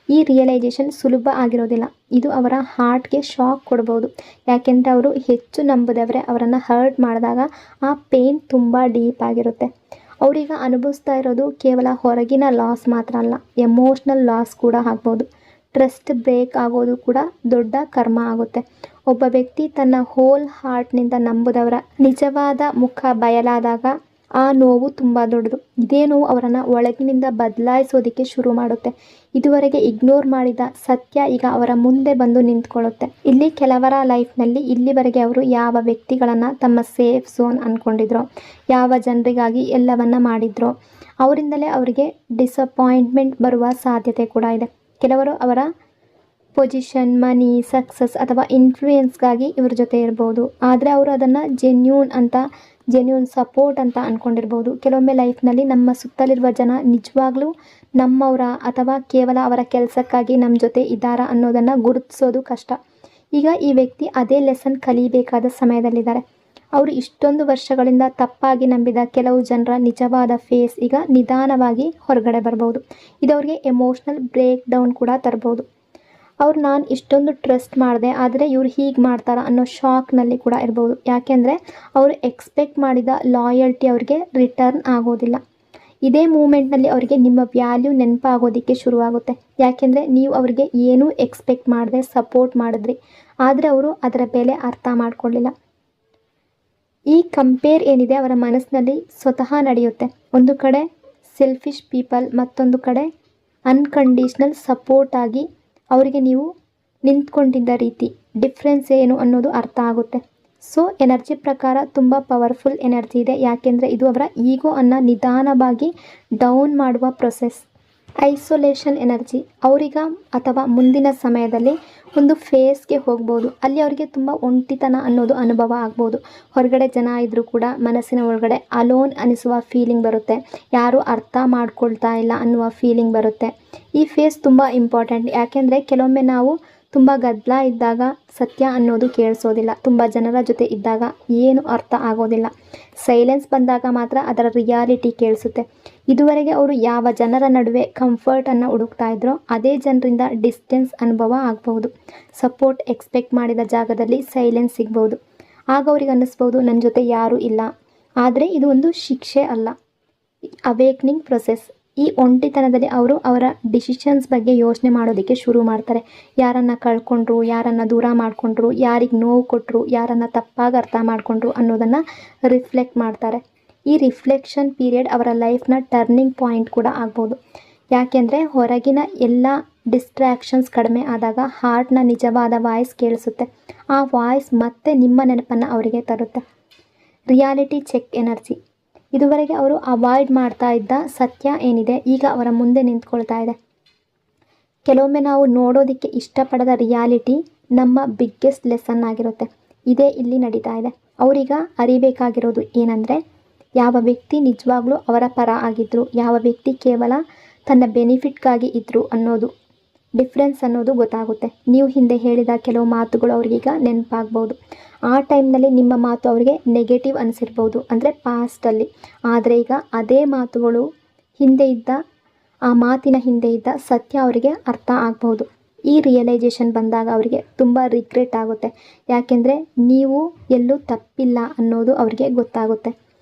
ಈ ರಿಯಲೈಸೇಷನ್ ಸುಲಭ ಆಗಿರೋದಿಲ್ಲ. ಇದು ಅವರ ಹಾರ್ಟ್ಗೆ ಶಾಕ್ ಕೊಡ್ಬೋದು. ಯಾಕೆಂದರೆ ಅವರು ಹೆಚ್ಚು ನಂಬದವರೇ ಅವರನ್ನು ಹರ್ಟ್ ಮಾಡಿದಾಗ ಆ ಪೇಯ್ನ್ ತುಂಬ ಡೀಪ್ ಆಗಿರುತ್ತೆ. ಅವರೀಗ ಅನುಭವಿಸ್ತಾ ಇರೋದು ಕೇವಲ ಹೊರಗಿನ ಲಾಸ್ ಮಾತ್ರ ಅಲ್ಲ, ಎಮೋಷ್ನಲ್ ಲಾಸ್ ಕೂಡ ಆಗ್ಬೋದು. ಟ್ರಸ್ಟ್ ಬ್ರೇಕ್ ಆಗೋದು ಕೂಡ ದೊಡ್ಡ ಕರ್ಮ ಆಗುತ್ತೆ. ಒಬ್ಬ ವ್ಯಕ್ತಿ ತನ್ನ ಹೋಲ್ ಹಾರ್ಟ್ನಿಂದ ನಂಬುದವರ ನಿಜವಾದ ಮುಖ ಬಯಲಾದಾಗ ಆ ನೋವು ತುಂಬ ದೊಡ್ಡದು. ಇದೇ ನೋವು ಅವರನ್ನು ಒಳಗಿನಿಂದ ಬದಲಾಯಿಸೋದಕ್ಕೆ ಶುರು ಮಾಡುತ್ತೆ. ಇದುವರೆಗೆ ಇಗ್ನೋರ್ ಮಾಡಿದ ಸತ್ಯ ಈಗ ಅವರ ಮುಂದೆ ಬಂದು ನಿಂತ್ಕೊಳ್ಳುತ್ತೆ. ಇಲ್ಲಿ ಕೆಲವರ ಲೈಫ್ನಲ್ಲಿ ಇಲ್ಲಿವರೆಗೆ ಅವರು ಯಾವ ವ್ಯಕ್ತಿಗಳನ್ನು ತಮ್ಮ ಸೇಫ್ ಝೋನ್ ಅಂದ್ಕೊಂಡಿದ್ರೋ, ಯಾವ ಜನರಿಗಾಗಿ ಎಲ್ಲವನ್ನ ಮಾಡಿದ್ರೋ, ಅವರಿಂದಲೇ ಅವರಿಗೆ ಡಿಸಪಾಯಿಂಟ್ಮೆಂಟ್ ಬರುವ ಸಾಧ್ಯತೆ ಕೂಡ ಇದೆ. ಕೆಲವರು ಅವರ ಪೊಸಿಷನ್, ಮನಿ, ಸಕ್ಸಸ್ ಅಥವಾ ಇನ್ಫ್ಲೂಯೆನ್ಸ್ಗಾಗಿ ಇವ್ರ ಜೊತೆ ಇರ್ಬೋದು. ಆದರೆ ಅವರು ಅದನ್ನು ಜೆನ್ಯೂನ್ ಸಪೋರ್ಟ್ ಅಂತ ಅಂದ್ಕೊಂಡಿರ್ಬೋದು. ಕೆಲವೊಮ್ಮೆ ಲೈಫ್ನಲ್ಲಿ ನಮ್ಮ ಸುತ್ತಲಿರುವ ಜನ ನಿಜವಾಗ್ಲೂ ನಮ್ಮವರ ಅಥವಾ ಕೇವಲ ಅವರ ಕೆಲಸಕ್ಕಾಗಿ ನಮ್ಮ ಜೊತೆ ಇದ್ದಾರಾ ಅನ್ನೋದನ್ನು ಗುರುತಿಸೋದು ಕಷ್ಟ. ಈಗ ಈ ವ್ಯಕ್ತಿ ಅದೇ ಲೆಸನ್ ಕಲಿಬೇಕಾದ ಸಮಯದಲ್ಲಿದ್ದಾರೆ. ಅವರು ಇಷ್ಟೊಂದು ವರ್ಷಗಳಿಂದ ತಪ್ಪಾಗಿ ನಂಬಿದ ಕೆಲವು ಜನರ ನಿಜವಾದ ಫೇಸ್ ಈಗ ನಿಧಾನವಾಗಿ ಹೊರಗಡೆ ಬರ್ಬೋದು. ಇದು ಅವ್ರಿಗೆ ಎಮೋಷ್ನಲ್ ಬ್ರೇಕ್ ಡೌನ್ ಕೂಡ ತರ್ಬೋದು. ಅವ್ರು ನಾನು ಇಷ್ಟೊಂದು ಟ್ರಸ್ಟ್ ಮಾಡಿದೆ, ಆದರೆ ಇವ್ರು ಹೀಗೆ ಮಾಡ್ತಾರ ಅನ್ನೋ ಶಾಕ್ನಲ್ಲಿ ಕೂಡ ಇರ್ಬೋದು. ಯಾಕೆಂದರೆ ಅವರು ಎಕ್ಸ್ಪೆಕ್ಟ್ ಮಾಡಿದ ಲಾಯಲ್ಟಿ ಅವ್ರಿಗೆ ರಿಟರ್ನ್ ಆಗೋದಿಲ್ಲ. ಇದೇ ಮೂಮೆಂಟ್ನಲ್ಲಿ ಅವರಿಗೆ ನಿಮ್ಮ ವ್ಯಾಲ್ಯೂ ನೆನಪಾಗೋದಕ್ಕೆ ಶುರುವಾಗುತ್ತೆ. ಯಾಕೆಂದರೆ ನೀವು ಅವರಿಗೆ ಏನೂ ಎಕ್ಸ್ಪೆಕ್ಟ್ ಮಾಡದೆ ಸಪೋರ್ಟ್ ಮಾಡಿದ್ರಿ, ಆದರೆ ಅವರು ಅದರ ಬೆಲೆ ಅರ್ಥ ಮಾಡ್ಕೊಳ್ಳಿಲ್ಲ. ಈ ಕಂಪೇರ್ ಏನಿದೆ ಅವರ ಮನಸ್ಸಿನಲ್ಲಿ ಸ್ವತಃ ನಡೆಯುತ್ತೆ. ಒಂದು ಕಡೆ ಸೆಲ್ಫಿಶ್ ಪೀಪಲ್, ಮತ್ತೊಂದು ಕಡೆ ಅನ್ಕಂಡೀಷ್ನಲ್ ಸಪೋರ್ಟ್ ಆಗಿ ಅವರಿಗೆ ನೀವು ನಿಂತ್ಕೊಂಡಿದ್ದ ರೀತಿ ಡಿಫ್ರೆನ್ಸ್ ಏನು ಅನ್ನೋದು ಅರ್ಥ ಆಗುತ್ತೆ. ಸೊ ಎನರ್ಜಿ ಪ್ರಕಾರ ತುಂಬ ಪವರ್ಫುಲ್ ಎನರ್ಜಿ ಇದೆ. ಯಾಕೆಂದರೆ ಇದು ಅವರ ಈಗೋ ಅನ್ನು ನಿಧಾನವಾಗಿ ಡೌನ್ ಮಾಡುವ ಪ್ರೊಸೆಸ್. ಐಸೋಲೇಷನ್ ಎನರ್ಜಿ ಅವರೀಗ ಅಥವಾ ಮುಂದಿನ ಸಮಯದಲ್ಲಿ ಒಂದು ಫೇಸ್ಗೆ ಹೋಗ್ಬೋದು. ಅಲ್ಲಿ ಅವರಿಗೆ ತುಂಬ ಒಂಟಿತನ ಅನ್ನೋದು ಅನುಭವ ಆಗ್ಬೋದು. ಹೊರಗಡೆ ಜನ ಇದ್ದರೂ ಕೂಡ ಮನಸ್ಸಿನ ಒಳಗಡೆ ಅಲೋನ್ ಅನಿಸುವ ಫೀಲಿಂಗ್ ಬರುತ್ತೆ. ಯಾರೂ ಅರ್ಥ ಮಾಡ್ಕೊಳ್ತಾ ಇಲ್ಲ ಅನ್ನುವ ಫೀಲಿಂಗ್ ಬರುತ್ತೆ. ಈ ಫೇಸ್ ತುಂಬ ಇಂಪಾರ್ಟೆಂಟ್. ಯಾಕೆಂದರೆ ಕೆಲವೊಮ್ಮೆ ನಾವು ತುಂಬ ಗದ್ದಲ ಇದ್ದಾಗ ಸತ್ಯ ಅನ್ನೋದು ಕೇಳಿಸೋದಿಲ್ಲ. ತುಂಬ ಜನರ ಜೊತೆ ಇದ್ದಾಗ ಏನು ಅರ್ಥ ಆಗೋದಿಲ್ಲ. ಸೈಲೆನ್ಸ್ ಬಂದಾಗ ಮಾತ್ರ ಅದರ ರಿಯಾಲಿಟಿ ಕೇಳಿಸುತ್ತೆ. ಇದುವರೆಗೆ ಅವರು ಯಾವ ಜನರ ನಡುವೆ ಕಂಫರ್ಟನ್ನು ಹುಡುಕ್ತಾ ಇದ್ರೋ ಅದೇ ಜನರಿಂದ ಡಿಸ್ಟೆನ್ಸ್ ಅನುಭವ ಆಗಬಹುದು. ಸಪೋರ್ಟ್ ಎಕ್ಸ್ಪೆಕ್ಟ್ ಮಾಡಿದ ಜಾಗದಲ್ಲಿ ಸೈಲೆನ್ಸ್ ಸಿಗ್ಬೋದು. ಆಗ ಅವ್ರಿಗೆ ಅನ್ನಿಸ್ಬೋದು ನನ್ನ ಜೊತೆ ಯಾರೂ ಇಲ್ಲ. ಆದರೆ ಇದು ಒಂದು ಶಿಕ್ಷೆ ಅಲ್ಲ, ಅವೇಕ್ನಿಂಗ್ ಪ್ರೊಸೆಸ್. ಈ ಒಂಟಿತನದಲ್ಲಿ ಅವರು ಅವರ ಡಿಸಿಷನ್ಸ್ ಬಗ್ಗೆ ಯೋಚನೆ ಮಾಡೋದಕ್ಕೆ ಶುರು ಮಾಡ್ತಾರೆ. ಯಾರನ್ನು ಕಳ್ಕೊಂಡ್ರು, ಯಾರನ್ನು ದೂರ ಮಾಡಿಕೊಂಡ್ರು, ಯಾರಿಗೆ ನೋವು ಕೊಟ್ಟರು, ಯಾರನ್ನು ತಪ್ಪಾಗಿ ಅರ್ಥ ಮಾಡಿಕೊಂಡ್ರು ಅನ್ನೋದನ್ನು ರಿಫ್ಲೆಕ್ಟ್ ಮಾಡ್ತಾರೆ. ಈ ರಿಫ್ಲೆಕ್ಷನ್ ಪೀರಿಯಡ್ ಅವರ ಲೈಫ್ನ ಟರ್ನಿಂಗ್ ಪಾಯಿಂಟ್ ಕೂಡ ಆಗ್ಬೋದು. ಯಾಕೆಂದರೆ ಹೊರಗಿನ ಎಲ್ಲ ಡಿಸ್ಟ್ರ್ಯಾಕ್ಷನ್ಸ್ ಕಡಿಮೆ ಆದಾಗ ಹಾರ್ಟ್ನ ನಿಜವಾದ ವಾಯ್ಸ್ ಕೇಳಿಸುತ್ತೆ. ಆ ವಾಯ್ಸ್ ಮತ್ತೆ ನಿಮ್ಮ ನೆನಪನ್ನು ಅವರಿಗೆ ತರುತ್ತೆ. ರಿಯಾಲಿಟಿ ಚೆಕ್ ಎನರ್ಜಿ ಇದುವರೆಗೆ ಅವರು ಅವಾಯ್ಡ್ ಮಾಡ್ತಾ ಇದ್ದ ಸತ್ಯ ಏನಿದೆ ಈಗ ಅವರ ಮುಂದೆ ನಿಂತ್ಕೊಳ್ತಾ ಇದೆ. ಕೆಲವೊಮ್ಮೆ ನಾವು ನೋಡೋದಕ್ಕೆ ಇಷ್ಟಪಡದ ರಿಯಾಲಿಟಿ ನಮ್ಮ ಬಿಗ್ಗೆಸ್ಟ್ ಲೆಸನ್ ಆಗಿರುತ್ತೆ. ಇದೇ ಇಲ್ಲಿ ನಡೀತಾ ಇದೆ. ಅವರೀಗ ಅರಿಬೇಕಾಗಿರೋದು ಏನಂದರೆ ಯಾವ ವ್ಯಕ್ತಿ ನಿಜವಾಗ್ಲೂ ಅವರ ಪರ ಆಗಿದ್ದರು, ಯಾವ ವ್ಯಕ್ತಿ ಕೇವಲ ತನ್ನ ಬೆನಿಫಿಟ್ಗಾಗಿ ಇದ್ದರು ಅನ್ನೋದು ಡಿಫ್ರೆನ್ಸ್ ಅನ್ನೋದು ಗೊತ್ತಾಗುತ್ತೆ. ನೀವು ಹಿಂದೆ ಹೇಳಿದ ಕೆಲವು ಮಾತುಗಳು ಅವ್ರಿಗೀಗ ನೆನಪಾಗ್ಬೋದು. ಆ ಟೈಮ್ನಲ್ಲಿ ನಿಮ್ಮ ಮಾತು ಅವರಿಗೆ ನೆಗೆಟಿವ್ ಅನಿಸಿರ್ಬೋದು, ಅಂದರೆ ಪಾಸ್ಟಲ್ಲಿ. ಆದರೆ ಈಗ ಅದೇ ಮಾತುಗಳು ಹಿಂದೆ ಇದ್ದ ಆ ಮಾತಿನ ಹಿಂದೆ ಇದ್ದ ಸತ್ಯ ಅವರಿಗೆ ಅರ್ಥ ಆಗ್ಬೋದು. ಈ ರಿಯಲೈಸೇಷನ್ ಬಂದಾಗ ಅವರಿಗೆ ತುಂಬ ರಿಗ್ರೆಟ್ ಆಗುತ್ತೆ. ಯಾಕೆಂದರೆ ನೀವು ಎಲ್ಲೂ ತಪ್ಪಿಲ್ಲ ಅನ್ನೋದು ಅವರಿಗೆ ಗೊತ್ತಾಗುತ್ತೆ.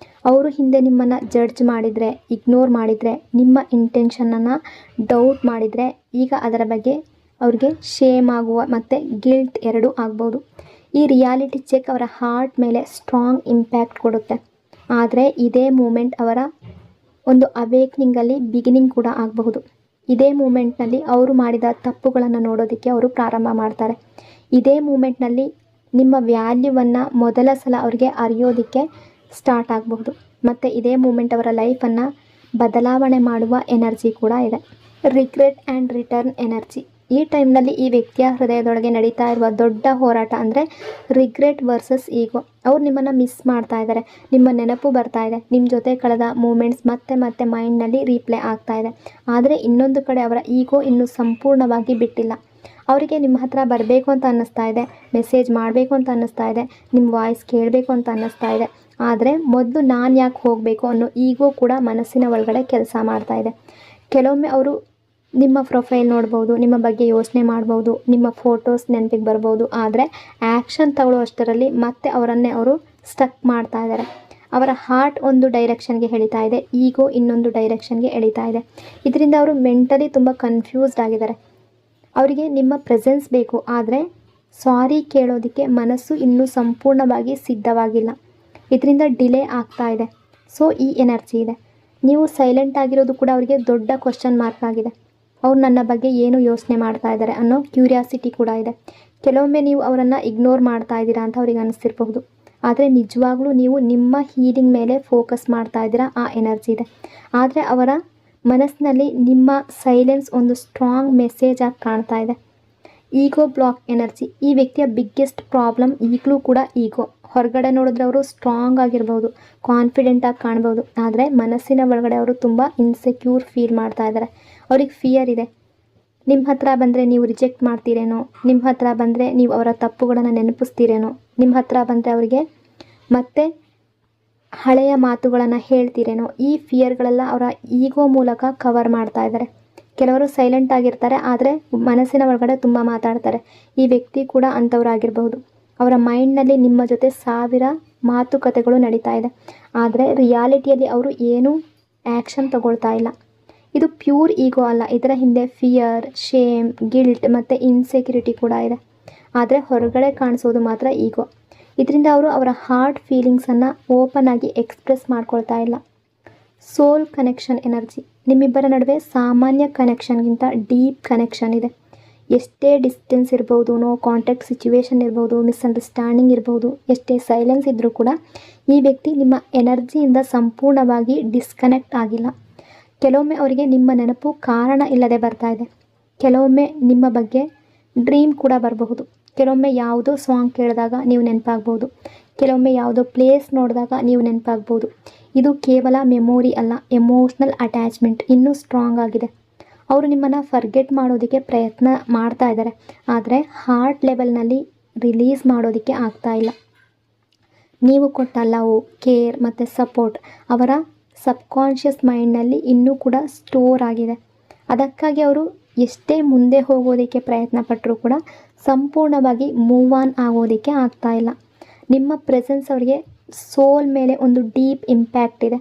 ಅವರು ಹಿಂದೆ ನಿಮ್ಮನ್ನು ಜಡ್ಜ್ ಮಾಡಿದರೆ, ಇಗ್ನೋರ್ ಮಾಡಿದರೆ, ನಿಮ್ಮ ಇಂಟೆನ್ಷನನ್ನು ಡೌಟ್ ಮಾಡಿದರೆ ಈಗ ಅದರ ಬಗ್ಗೆ ಅವ್ರಿಗೆ ಶೇಮ್ ಆಗುವ ಮತ್ತು ಗಿಲ್ಟ್ ಎರಡೂ ಆಗ್ಬೋದು. ಈ ರಿಯಾಲಿಟಿ ಚೆಕ್ ಅವರ ಹಾರ್ಟ್ ಮೇಲೆ ಸ್ಟ್ರಾಂಗ್ ಇಂಪ್ಯಾಕ್ಟ್ ಕೊಡುತ್ತೆ. ಆದರೆ ಇದೇ ಮೂಮೆಂಟ್ ಅವರ ಒಂದು ಅವೇಕ್ನಿಂಗಲ್ಲಿ ಬಿಗಿನಿಂಗ್ ಕೂಡ ಆಗಬಹುದು. ಇದೇ ಮೂಮೆಂಟ್ನಲ್ಲಿ ಅವರು ಮಾಡಿದ ತಪ್ಪುಗಳನ್ನು ನೋಡೋದಕ್ಕೆ ಅವರು ಪ್ರಾರಂಭ ಮಾಡ್ತಾರೆ. ಇದೇ ಮೂಮೆಂಟ್ನಲ್ಲಿ ನಿಮ್ಮ ವ್ಯಾಲ್ಯೂವನ್ನು ಮೊದಲ ಸಲ ಅವರಿಗೆ ಅರಿಯೋದಕ್ಕೆ ಸ್ಟಾರ್ಟ್ ಆಗಬಹುದು. ಮತ್ತು ಇದೇ ಮೂಮೆಂಟ್ ಅವರ ಲೈಫನ್ನು ಬದಲಾವಣೆ ಮಾಡುವ ಎನರ್ಜಿ ಕೂಡ ಇದೆ. ರಿಗ್ರೆಟ್ ಆ್ಯಂಡ್ ರಿಟರ್ನ್ ಎನರ್ಜಿ ಈ ಟೈಮ್ನಲ್ಲಿ ಈ ವ್ಯಕ್ತಿಯ ಹೃದಯದೊಳಗೆ ನಡೀತಾ ಇರುವ ದೊಡ್ಡ ಹೋರಾಟ ಅಂದರೆ ರಿಗ್ರೆಟ್ ವರ್ಸಸ್ ಈಗೋ. ಅವ್ರು ನಿಮ್ಮನ್ನು ಮಿಸ್ ಮಾಡ್ತಾ ಇದ್ದಾರೆ, ನಿಮ್ಮ ನೆನಪು ಬರ್ತಾ ಇದೆ, ನಿಮ್ಮ ಜೊತೆ ಕಳೆದ ಮೂಮೆಂಟ್ಸ್ ಮತ್ತೆ ಮತ್ತೆ ಮೈಂಡ್ನಲ್ಲಿ ರೀಪ್ಲೇ ಆಗ್ತಾ ಇದೆ. ಆದರೆ ಇನ್ನೊಂದು ಕಡೆ ಅವರ ಈಗೋ ಇನ್ನೂ ಸಂಪೂರ್ಣವಾಗಿ ಬಿಟ್ಟಿಲ್ಲ. ಅವರಿಗೆ ನಿಮ್ಮ ಹತ್ರ ಬರಬೇಕು ಅಂತ ಅನ್ನಿಸ್ತಾ ಇದೆ, ಮೆಸೇಜ್ ಮಾಡಬೇಕು ಅಂತ ಅನ್ನಿಸ್ತಾ ಇದೆ, ನಿಮ್ಮ ವಾಯ್ಸ್ ಕೇಳಬೇಕು ಅಂತ ಅನ್ನಿಸ್ತಾ ಇದೆ. ಆದರೆ ಮೊದಲು ನಾನು ಯಾಕೆ ಹೋಗಬೇಕು ಅನ್ನೋ ಈಗೋ ಕೂಡ ಮನಸ್ಸಿನ ಒಳಗಡೆ ಕೆಲಸ ಮಾಡ್ತಾ ಇದೆ. ಕೆಲವೊಮ್ಮೆ ಅವರು ನಿಮ್ಮ ಪ್ರೊಫೈಲ್ ನೋಡ್ಬೋದು, ನಿಮ್ಮ ಬಗ್ಗೆ ಯೋಚನೆ ಮಾಡ್ಬೋದು, ನಿಮ್ಮ ಫೋಟೋಸ್ ನೆನಪಿಗೆ ಬರ್ಬೋದು. ಆದರೆ ಆ್ಯಕ್ಷನ್ ತಗೊಳ್ಳೋ ಅಷ್ಟರಲ್ಲಿ ಮತ್ತೆ ಅವರನ್ನೇ ಅವರು ಸ್ಟಕ್ ಮಾಡ್ತಾ ಇದ್ದಾರೆ. ಅವರ ಹಾರ್ಟ್ ಒಂದು ಡೈರೆಕ್ಷನ್ಗೆ ಎಳಿತಾ ಇದೆ, ಈಗೋ ಇನ್ನೊಂದು ಡೈರೆಕ್ಷನ್ಗೆ ಎಳಿತಾ ಇದೆ. ಇದರಿಂದ ಅವರು ಮೆಂಟಲಿ ತುಂಬ ಕನ್ಫ್ಯೂಸ್ಡ್ ಆಗಿದ್ದಾರೆ. ಅವರಿಗೆ ನಿಮ್ಮ ಪ್ರೆಸೆನ್ಸ್ ಬೇಕು, ಆದರೆ ಸಾರಿ ಕೇಳೋದಕ್ಕೆ ಮನಸ್ಸು ಇನ್ನೂ ಸಂಪೂರ್ಣವಾಗಿ ಸಿದ್ಧವಾಗಿಲ್ಲ. ಇದರಿಂದ ಡಿಲೇ ಆಗ್ತಾ ಇದೆ. ಸೊ ಈ ಎನರ್ಜಿ ಇದೆ. ನೀವು ಸೈಲೆಂಟ್ ಆಗಿರೋದು ಕೂಡ ಅವರಿಗೆ ದೊಡ್ಡ ಕ್ವಶನ್ ಮಾರ್ಕ್ ಆಗಿದೆ. ಅವ್ರು ನನ್ನ ಬಗ್ಗೆ ಏನು ಯೋಚನೆ ಮಾಡ್ತಾ ಇದ್ದಾರೆ ಅನ್ನೋ ಕ್ಯೂರಿಯಾಸಿಟಿ ಕೂಡ ಇದೆ. ಕೆಲವೊಮ್ಮೆ ನೀವು ಅವರನ್ನು ಇಗ್ನೋರ್ ಮಾಡ್ತಾ ಇದ್ದೀರಾ ಅಂತ ಅವ್ರಿಗೆ ಅನಿಸ್ತಿರಬಹುದು. ಆದರೆ ನಿಜವಾಗ್ಲೂ ನೀವು ನಿಮ್ಮ ಹೀಲಿಂಗ್ ಮೇಲೆ ಫೋಕಸ್ ಮಾಡ್ತಾ ಇದ್ದೀರಾ, ಆ ಎನರ್ಜಿ ಇದೆ. ಆದರೆ ಅವರ ಮನಸ್ಸಿನಲ್ಲಿ ನಿಮ್ಮ ಸೈಲೆನ್ಸ್ ಒಂದು ಸ್ಟ್ರಾಂಗ್ ಮೆಸೇಜ್ ಆಗಿ ಕಾಣ್ತಾ ಇದೆ. ಈಗೋ ಬ್ಲಾಕ್ ಎನರ್ಜಿ. ಈ ವ್ಯಕ್ತಿಯ ಬಿಗ್ಗೆಸ್ಟ್ ಪ್ರಾಬ್ಲಮ್ ಈಗಲೂ ಕೂಡ ಈಗೋ. ಹೊರಗಡೆ ನೋಡಿದ್ರೆ ಅವರು ಸ್ಟ್ರಾಂಗ್ ಆಗಿರ್ಬೋದು, ಕಾನ್ಫಿಡೆಂಟಾಗಿ ಕಾಣ್ಬೋದು. ಆದರೆ ಮನಸ್ಸಿನ ಒಳಗಡೆ ಅವರು ತುಂಬ ಇನ್ಸೆಕ್ಯೂರ್ ಫೀಲ್ ಮಾಡ್ತಾ ಇದ್ದಾರೆ. ಅವ್ರಿಗೆ ಫಿಯರ್ ಇದೆ. ನಿಮ್ಮ ಹತ್ರ ಬಂದರೆ ನೀವು ರಿಜೆಕ್ಟ್ ಮಾಡ್ತೀರೇನೋ, ನಿಮ್ಮ ಹತ್ರ ಬಂದರೆ ನೀವು ಅವರ ತಪ್ಪುಗಳನ್ನು ನೆನಪಿಸ್ತೀರೇನೋ, ನಿಮ್ಮ ಹತ್ರ ಬಂದರೆ ಅವರಿಗೆ ಮತ್ತೆ ಹಳೆಯ ಮಾತುಗಳನ್ನು ಹೇಳ್ತೀರೇನೋ. ಈ ಫಿಯರ್ಗಳೆಲ್ಲ ಅವರ ಈಗೋ ಮೂಲಕ ಕವರ್ ಮಾಡ್ತಾ ಇದ್ದಾರೆ. ಕೆಲವರು ಸೈಲೆಂಟ್ ಆಗಿರ್ತಾರೆ, ಆದರೆ ಮನಸ್ಸಿನ ಒಳಗಡೆ ತುಂಬ ಮಾತಾಡ್ತಾರೆ. ಈ ವ್ಯಕ್ತಿ ಕೂಡ ಅಂಥವರಾಗಿರ್ಬಹುದು. ಅವರ ಮೈಂಡ್ನಲ್ಲಿ ನಿಮ್ಮ ಜೊತೆ 1000 ಮಾತುಕತೆಗಳು ನಡೀತಾ ಇದೆ. ಆದರೆ ರಿಯಾಲಿಟಿಯಲ್ಲಿ ಅವರು ಏನೂ ಆ್ಯಕ್ಷನ್ ತಗೊಳ್ತಾ ಇಲ್ಲ. ಇದು ಪ್ಯೂರ್ ಈಗೋ ಅಲ್ಲ. ಇದರ ಹಿಂದೆ ಫಿಯರ್, ಶೇಮ್, ಗಿಲ್ಟ್ ಮತ್ತು ಇನ್ಸೆಕ್ಯೂರಿಟಿ ಕೂಡ ಇದೆ. ಆದರೆ ಹೊರಗಡೆ ಕಾಣಿಸೋದು ಮಾತ್ರ ಈಗೋ. ಇದರಿಂದ ಅವರು ಅವರ ಹಾರ್ಟ್ ಫೀಲಿಂಗ್ಸನ್ನು ಓಪನ್ ಆಗಿ ಎಕ್ಸ್ಪ್ರೆಸ್ ಮಾಡ್ಕೊಳ್ತಾ ಇಲ್ಲ. Soul connection energy. ನಿಮ್ಮಿಬ್ಬರ ನಡುವೆ ಸಾಮಾನ್ಯ ಕನೆಕ್ಷನ್ಗಿಂತ ಡೀಪ್ ಕನೆಕ್ಷನ್ ಇದೆ. ಎಷ್ಟೇ ಡಿಸ್ಟೆನ್ಸ್ ಇರ್ಬೋದು, ನೋ ಕಾಂಟ್ಯಾಕ್ಟ್ ಸಿಚುವೇಶನ್ ಇರ್ಬೋದು, ಮಿಸ್ಅಂಡರ್ಸ್ಟ್ಯಾಂಡಿಂಗ್ ಇರ್ಬೋದು, ಎಷ್ಟೇ ಸೈಲೆನ್ಸ್ ಇದ್ದರೂ ಕೂಡ ಈ ವ್ಯಕ್ತಿ ನಿಮ್ಮ ಎನರ್ಜಿಯಿಂದ ಸಂಪೂರ್ಣವಾಗಿ ಡಿಸ್ಕನೆಕ್ಟ್ ಆಗಿಲ್ಲ. ಕೆಲವೊಮ್ಮೆ ಅವರಿಗೆ ನಿಮ್ಮ ನೆನಪು ಕಾರಣ ಇಲ್ಲದೆ ಬರ್ತಾ ಇದೆ. ಕೆಲವೊಮ್ಮೆ ನಿಮ್ಮ ಬಗ್ಗೆ ಡ್ರೀಮ್ ಕೂಡ ಬರಬಹುದು. ಕೆಲವೊಮ್ಮೆ ಯಾವುದೋ ಸಾಂಗ್ ಕೇಳಿದಾಗ ನೀವು ನೆನಪಾಗ್ಬೋದು. ಕೆಲವೊಮ್ಮೆ ಯಾವುದೋ ಪ್ಲೇಸ್ ನೋಡಿದಾಗ ನೀವು ನೆನಪಾಗ್ಬೋದು. ಇದು ಕೇವಲ ಮೆಮೊರಿ ಅಲ್ಲ, ಎಮೋಷ್ನಲ್ ಅಟ್ಯಾಚ್ಮೆಂಟ್ ಇನ್ನೂ ಸ್ಟ್ರಾಂಗ್ ಆಗಿದೆ. ಅವರು ನಿಮ್ಮನ್ನು ಫರ್ಗೆಟ್ ಮಾಡೋದಕ್ಕೆ ಪ್ರಯತ್ನ ಮಾಡ್ತಾ ಇದ್ದಾರೆ, ಆದರೆ ಹಾರ್ಟ್ ಲೆವೆಲ್ನಲ್ಲಿ ರಿಲೀಸ್ ಮಾಡೋದಕ್ಕೆ ಆಗ್ತಾ ಇಲ್ಲ. ನೀವು ಕೊಟ್ಟ ಲವ್, ಕೇರ್ ಮತ್ತು ಸಪೋರ್ಟ್ ಅವರ ಸಬ್ಕಾನ್ಷಿಯಸ್ ಮೈಂಡ್ನಲ್ಲಿ ಇನ್ನೂ ಕೂಡ ಸ್ಟೋರ್ ಆಗಿದೆ. ಅದಕ್ಕಾಗಿ ಅವರು ಎಷ್ಟೇ ಮುಂದೆ ಹೋಗೋದಕ್ಕೆ ಪ್ರಯತ್ನ ಪಟ್ಟರೂ ಕೂಡ ಸಂಪೂರ್ಣವಾಗಿ ಮೂವ್ ಆನ್ ಆಗೋದಕ್ಕೆ ಆಗ್ತಾ ಇಲ್ಲ. ನಿಮ್ಮ ಪ್ರೆಸೆನ್ಸ್ ಅವರಿಗೆ ಸೋಲ್ ಮೇಲೆ ಒಂದು ಡೀಪ್ ಇಂಪ್ಯಾಕ್ಟ್ ಇದೆ.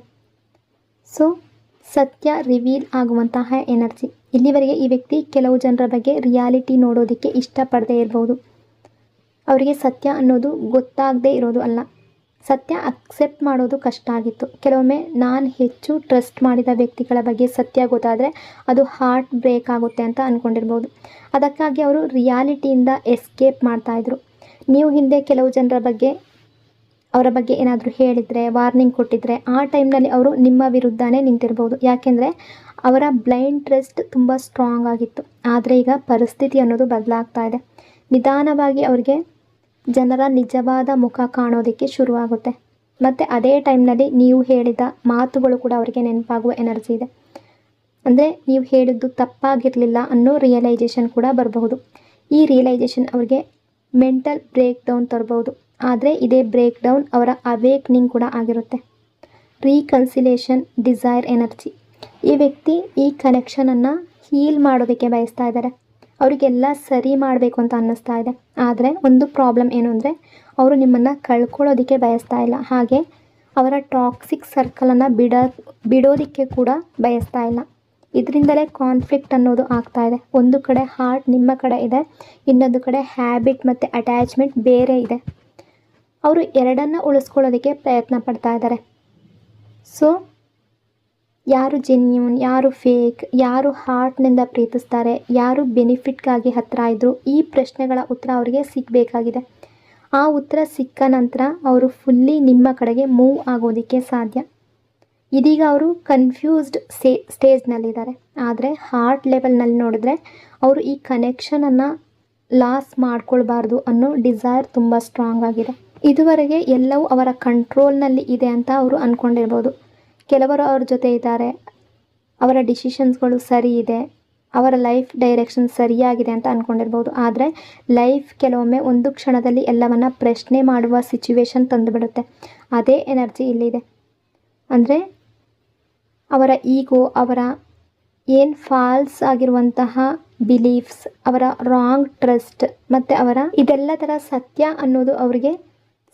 ಸೊ ಸತ್ಯ ರಿವೀಲ್ ಆಗುವಂತಹ ಎನರ್ಜಿ. ಇಲ್ಲಿವರೆಗೆ ಈ ವ್ಯಕ್ತಿ ಕೆಲವು ಜನರ ಬಗ್ಗೆ ರಿಯಾಲಿಟಿ ನೋಡೋದಕ್ಕೆ ಇಷ್ಟಪಡದೇ ಇರ್ಬೋದು. ಅವರಿಗೆ ಸತ್ಯ ಅನ್ನೋದು ಗೊತ್ತಾಗದೇ ಇರೋದು ಅಲ್ಲ, ಸತ್ಯ ಅಕ್ಸೆಪ್ಟ್ ಮಾಡೋದು ಕಷ್ಟ ಆಗಿತ್ತು. ಕೆಲವೊಮ್ಮೆ ನಾನು ಹೆಚ್ಚು ಟ್ರಸ್ಟ್ ಮಾಡಿದ ವ್ಯಕ್ತಿಗಳ ಬಗ್ಗೆ ಸತ್ಯ ಗೊತ್ತಾದರೆ ಅದು ಹಾರ್ಟ್ ಬ್ರೇಕ್ ಆಗುತ್ತೆ ಅಂತ ಅಂದ್ಕೊಂಡಿರ್ಬೋದು. ಅದಕ್ಕಾಗಿ ಅವರು ರಿಯಾಲಿಟಿಯಿಂದ ಎಸ್ಕೇಪ್ ಮಾಡ್ತಾಯಿದ್ರು. ನೀವು ಹಿಂದೆ ಕೆಲವು ಜನರ ಬಗ್ಗೆ ಅವರ ಬಗ್ಗೆ ಏನಾದರೂ ಹೇಳಿದರೆ, ವಾರ್ನಿಂಗ್ ಕೊಟ್ಟಿದ್ದರೆ, ಆ ಟೈಮ್ನಲ್ಲಿ ಅವರು ನಿಮ್ಮ ವಿರುದ್ಧನೇ ನಿಂತಿರ್ಬೋದು. ಯಾಕೆಂದರೆ ಅವರ ಬ್ಲೈಂಡ್ ಟ್ರಸ್ಟ್ ತುಂಬ ಸ್ಟ್ರಾಂಗ್ ಆಗಿತ್ತು. ಆದರೆ ಈಗ ಪರಿಸ್ಥಿತಿ ಅನ್ನೋದು ಬದಲಾಗ್ತಾ ಇದೆ. ನಿಧಾನವಾಗಿ ಅವರಿಗೆ ಜನರ ನಿಜವಾದ ಮುಖ ಕಾಣೋದಕ್ಕೆ ಶುರುವಾಗುತ್ತೆ. ಮತ್ತು ಅದೇ ಟೈಮ್ನಲ್ಲಿ ನೀವು ಹೇಳಿದ ಮಾತುಗಳು ಕೂಡ ಅವರಿಗೆ ನೆನಪಾಗುವ ಎನರ್ಜಿ ಇದೆ. ಅಂದರೆ ನೀವು ಹೇಳಿದ್ದು ತಪ್ಪಾಗಿರಲಿಲ್ಲ ಅನ್ನೋ ರಿಯಲೈಸೇಷನ್ ಕೂಡ ಬರಬಹುದು. ಈ ರಿಯಲೈಸೇಷನ್ ಅವರಿಗೆ ಮೆಂಟಲ್ ಬ್ರೇಕ್ ಡೌನ್ ತರಬಹುದು. ಆದರೆ ಇದೇ ಬ್ರೇಕ್ ಡೌನ್ ಅವರ ಅವೇಕ್ನಿಂಗ್ ಕೂಡ ಆಗಿರುತ್ತೆ. Reconciliation desire energy. ಈ ವ್ಯಕ್ತಿ ಈ ಕನೆಕ್ಷನನ್ನು ಹೀಲ್ ಮಾಡೋದಕ್ಕೆ ಬಯಸ್ತಾ ಇದ್ದಾರೆ. ಅವರಿಗೆಲ್ಲ ಸರಿ ಮಾಡಬೇಕು ಅಂತ ಅನ್ನಿಸ್ತಾ ಇದೆ. ಆದರೆ ಒಂದು ಪ್ರಾಬ್ಲಮ್ ಏನು ಅಂದರೆ ಅವರು ನಿಮ್ಮನ್ನು ಕಳ್ಕೊಳ್ಳೋದಕ್ಕೆ ಬಯಸ್ತಾ ಇಲ್ಲ. ಹಾಗೆ ಅವರ ಟಾಕ್ಸಿಕ್ ಸರ್ಕಲನ್ನು ಬಿಡೋದಕ್ಕೆ ಕೂಡ ಬಯಸ್ತಾ ಇಲ್ಲ. ಇದರಿಂದಲೇ ಕಾನ್ಫ್ಲಿಕ್ಟ್ ಅನ್ನೋದು ಆಗ್ತಾ ಇದೆ. ಒಂದು ಕಡೆ ಹಾರ್ಟ್ ನಿಮ್ಮ ಕಡೆ ಇದೆ, ಇನ್ನೊಂದು ಕಡೆ ಹ್ಯಾಬಿಟ್ ಮತ್ತು ಅಟ್ಯಾಚ್ಮೆಂಟ್ ಬೇರೆ ಇದೆ. ಅವರು ಎರಡನ್ನು ಉಳಿಸ್ಕೊಳ್ಳೋದಕ್ಕೆ ಪ್ರಯತ್ನ ಪಡ್ತಾ ಇದ್ದಾರೆ. ಸೊ ಯಾರು ಜೆನ್ಯೂನ್, ಯಾರು ಫೇಕ್, ಯಾರು ಹಾರ್ಟ್ನಿಂದ ಪ್ರೀತಿಸ್ತಾರೆ, ಯಾರು ಬೆನಿಫಿಟ್ಗಾಗಿ ಹತ್ತಿರ ಇದ್ದರು, ಈ ಪ್ರಶ್ನೆಗಳ ಉತ್ತರ ಅವರಿಗೆ ಸಿಗಬೇಕಾಗಿದೆ. ಆ ಉತ್ತರ ಸಿಕ್ಕ ನಂತರ ಅವರು ಫುಲ್ಲಿ ನಿಮ್ಮ ಕಡೆಗೆ ಮೂವ್ ಆಗೋದಕ್ಕೆ ಸಾಧ್ಯ. ಇದೀಗ ಅವರು ಕನ್ಫ್ಯೂಸ್ಡ್ ಸ್ಟೇಜ್ನಲ್ಲಿದ್ದಾರೆ. ಆದರೆ ಹಾರ್ಟ್ ಲೆವೆಲ್ನಲ್ಲಿ ನೋಡಿದ್ರೆ ಅವರು ಈ ಕನೆಕ್ಷನನ್ನು ಲಾಸ್ ಮಾಡ್ಕೊಳ್ಬಾರ್ದು ಅನ್ನೋ ಡಿಸೈರ್ ತುಂಬ ಸ್ಟ್ರಾಂಗ್ ಆಗಿದೆ. ಇದುವರೆಗೆ ಎಲ್ಲವೂ ಅವರ ಕಂಟ್ರೋಲ್ನಲ್ಲಿ ಇದೆ ಅಂತ ಅವರು ಅಂದ್ಕೊಂಡಿರ್ಬೋದು. ಕೆಲವರು ಅವ್ರ ಜೊತೆ ಇದ್ದಾರೆ, ಅವರ ಡಿಸಿಷನ್ಸ್ಗಳು ಸರಿ ಇದೆ, ಅವರ ಲೈಫ್ ಡೈರೆಕ್ಷನ್ ಸರಿಯಾಗಿದೆ ಅಂತ ಅಂದ್ಕೊಂಡಿರ್ಬೋದು. ಆದರೆ ಲೈಫ್ ಕೆಲವೊಮ್ಮೆ ಒಂದು ಕ್ಷಣದಲ್ಲಿ ಎಲ್ಲವನ್ನು ಪ್ರಶ್ನೆ ಮಾಡುವ ಸಿಚುವೇಶನ್ ತಂದುಬಿಡುತ್ತೆ. ಅದೇ ಎನರ್ಜಿ ಇಲ್ಲಿದೆ. ಅಂದರೆ ಅವರ ಈಗೋ, ಅವರ ಏನು ಫಾಲ್ಸ್ ಆಗಿರುವಂತಹ ಬಿಲೀಫ್ಸ್, ಅವರ ರಾಂಗ್ ಟ್ರಸ್ಟ್ ಮತ್ತು ಅವರ ಇದೆಲ್ಲದರ ಸತ್ಯ ಅನ್ನೋದು ಅವರಿಗೆ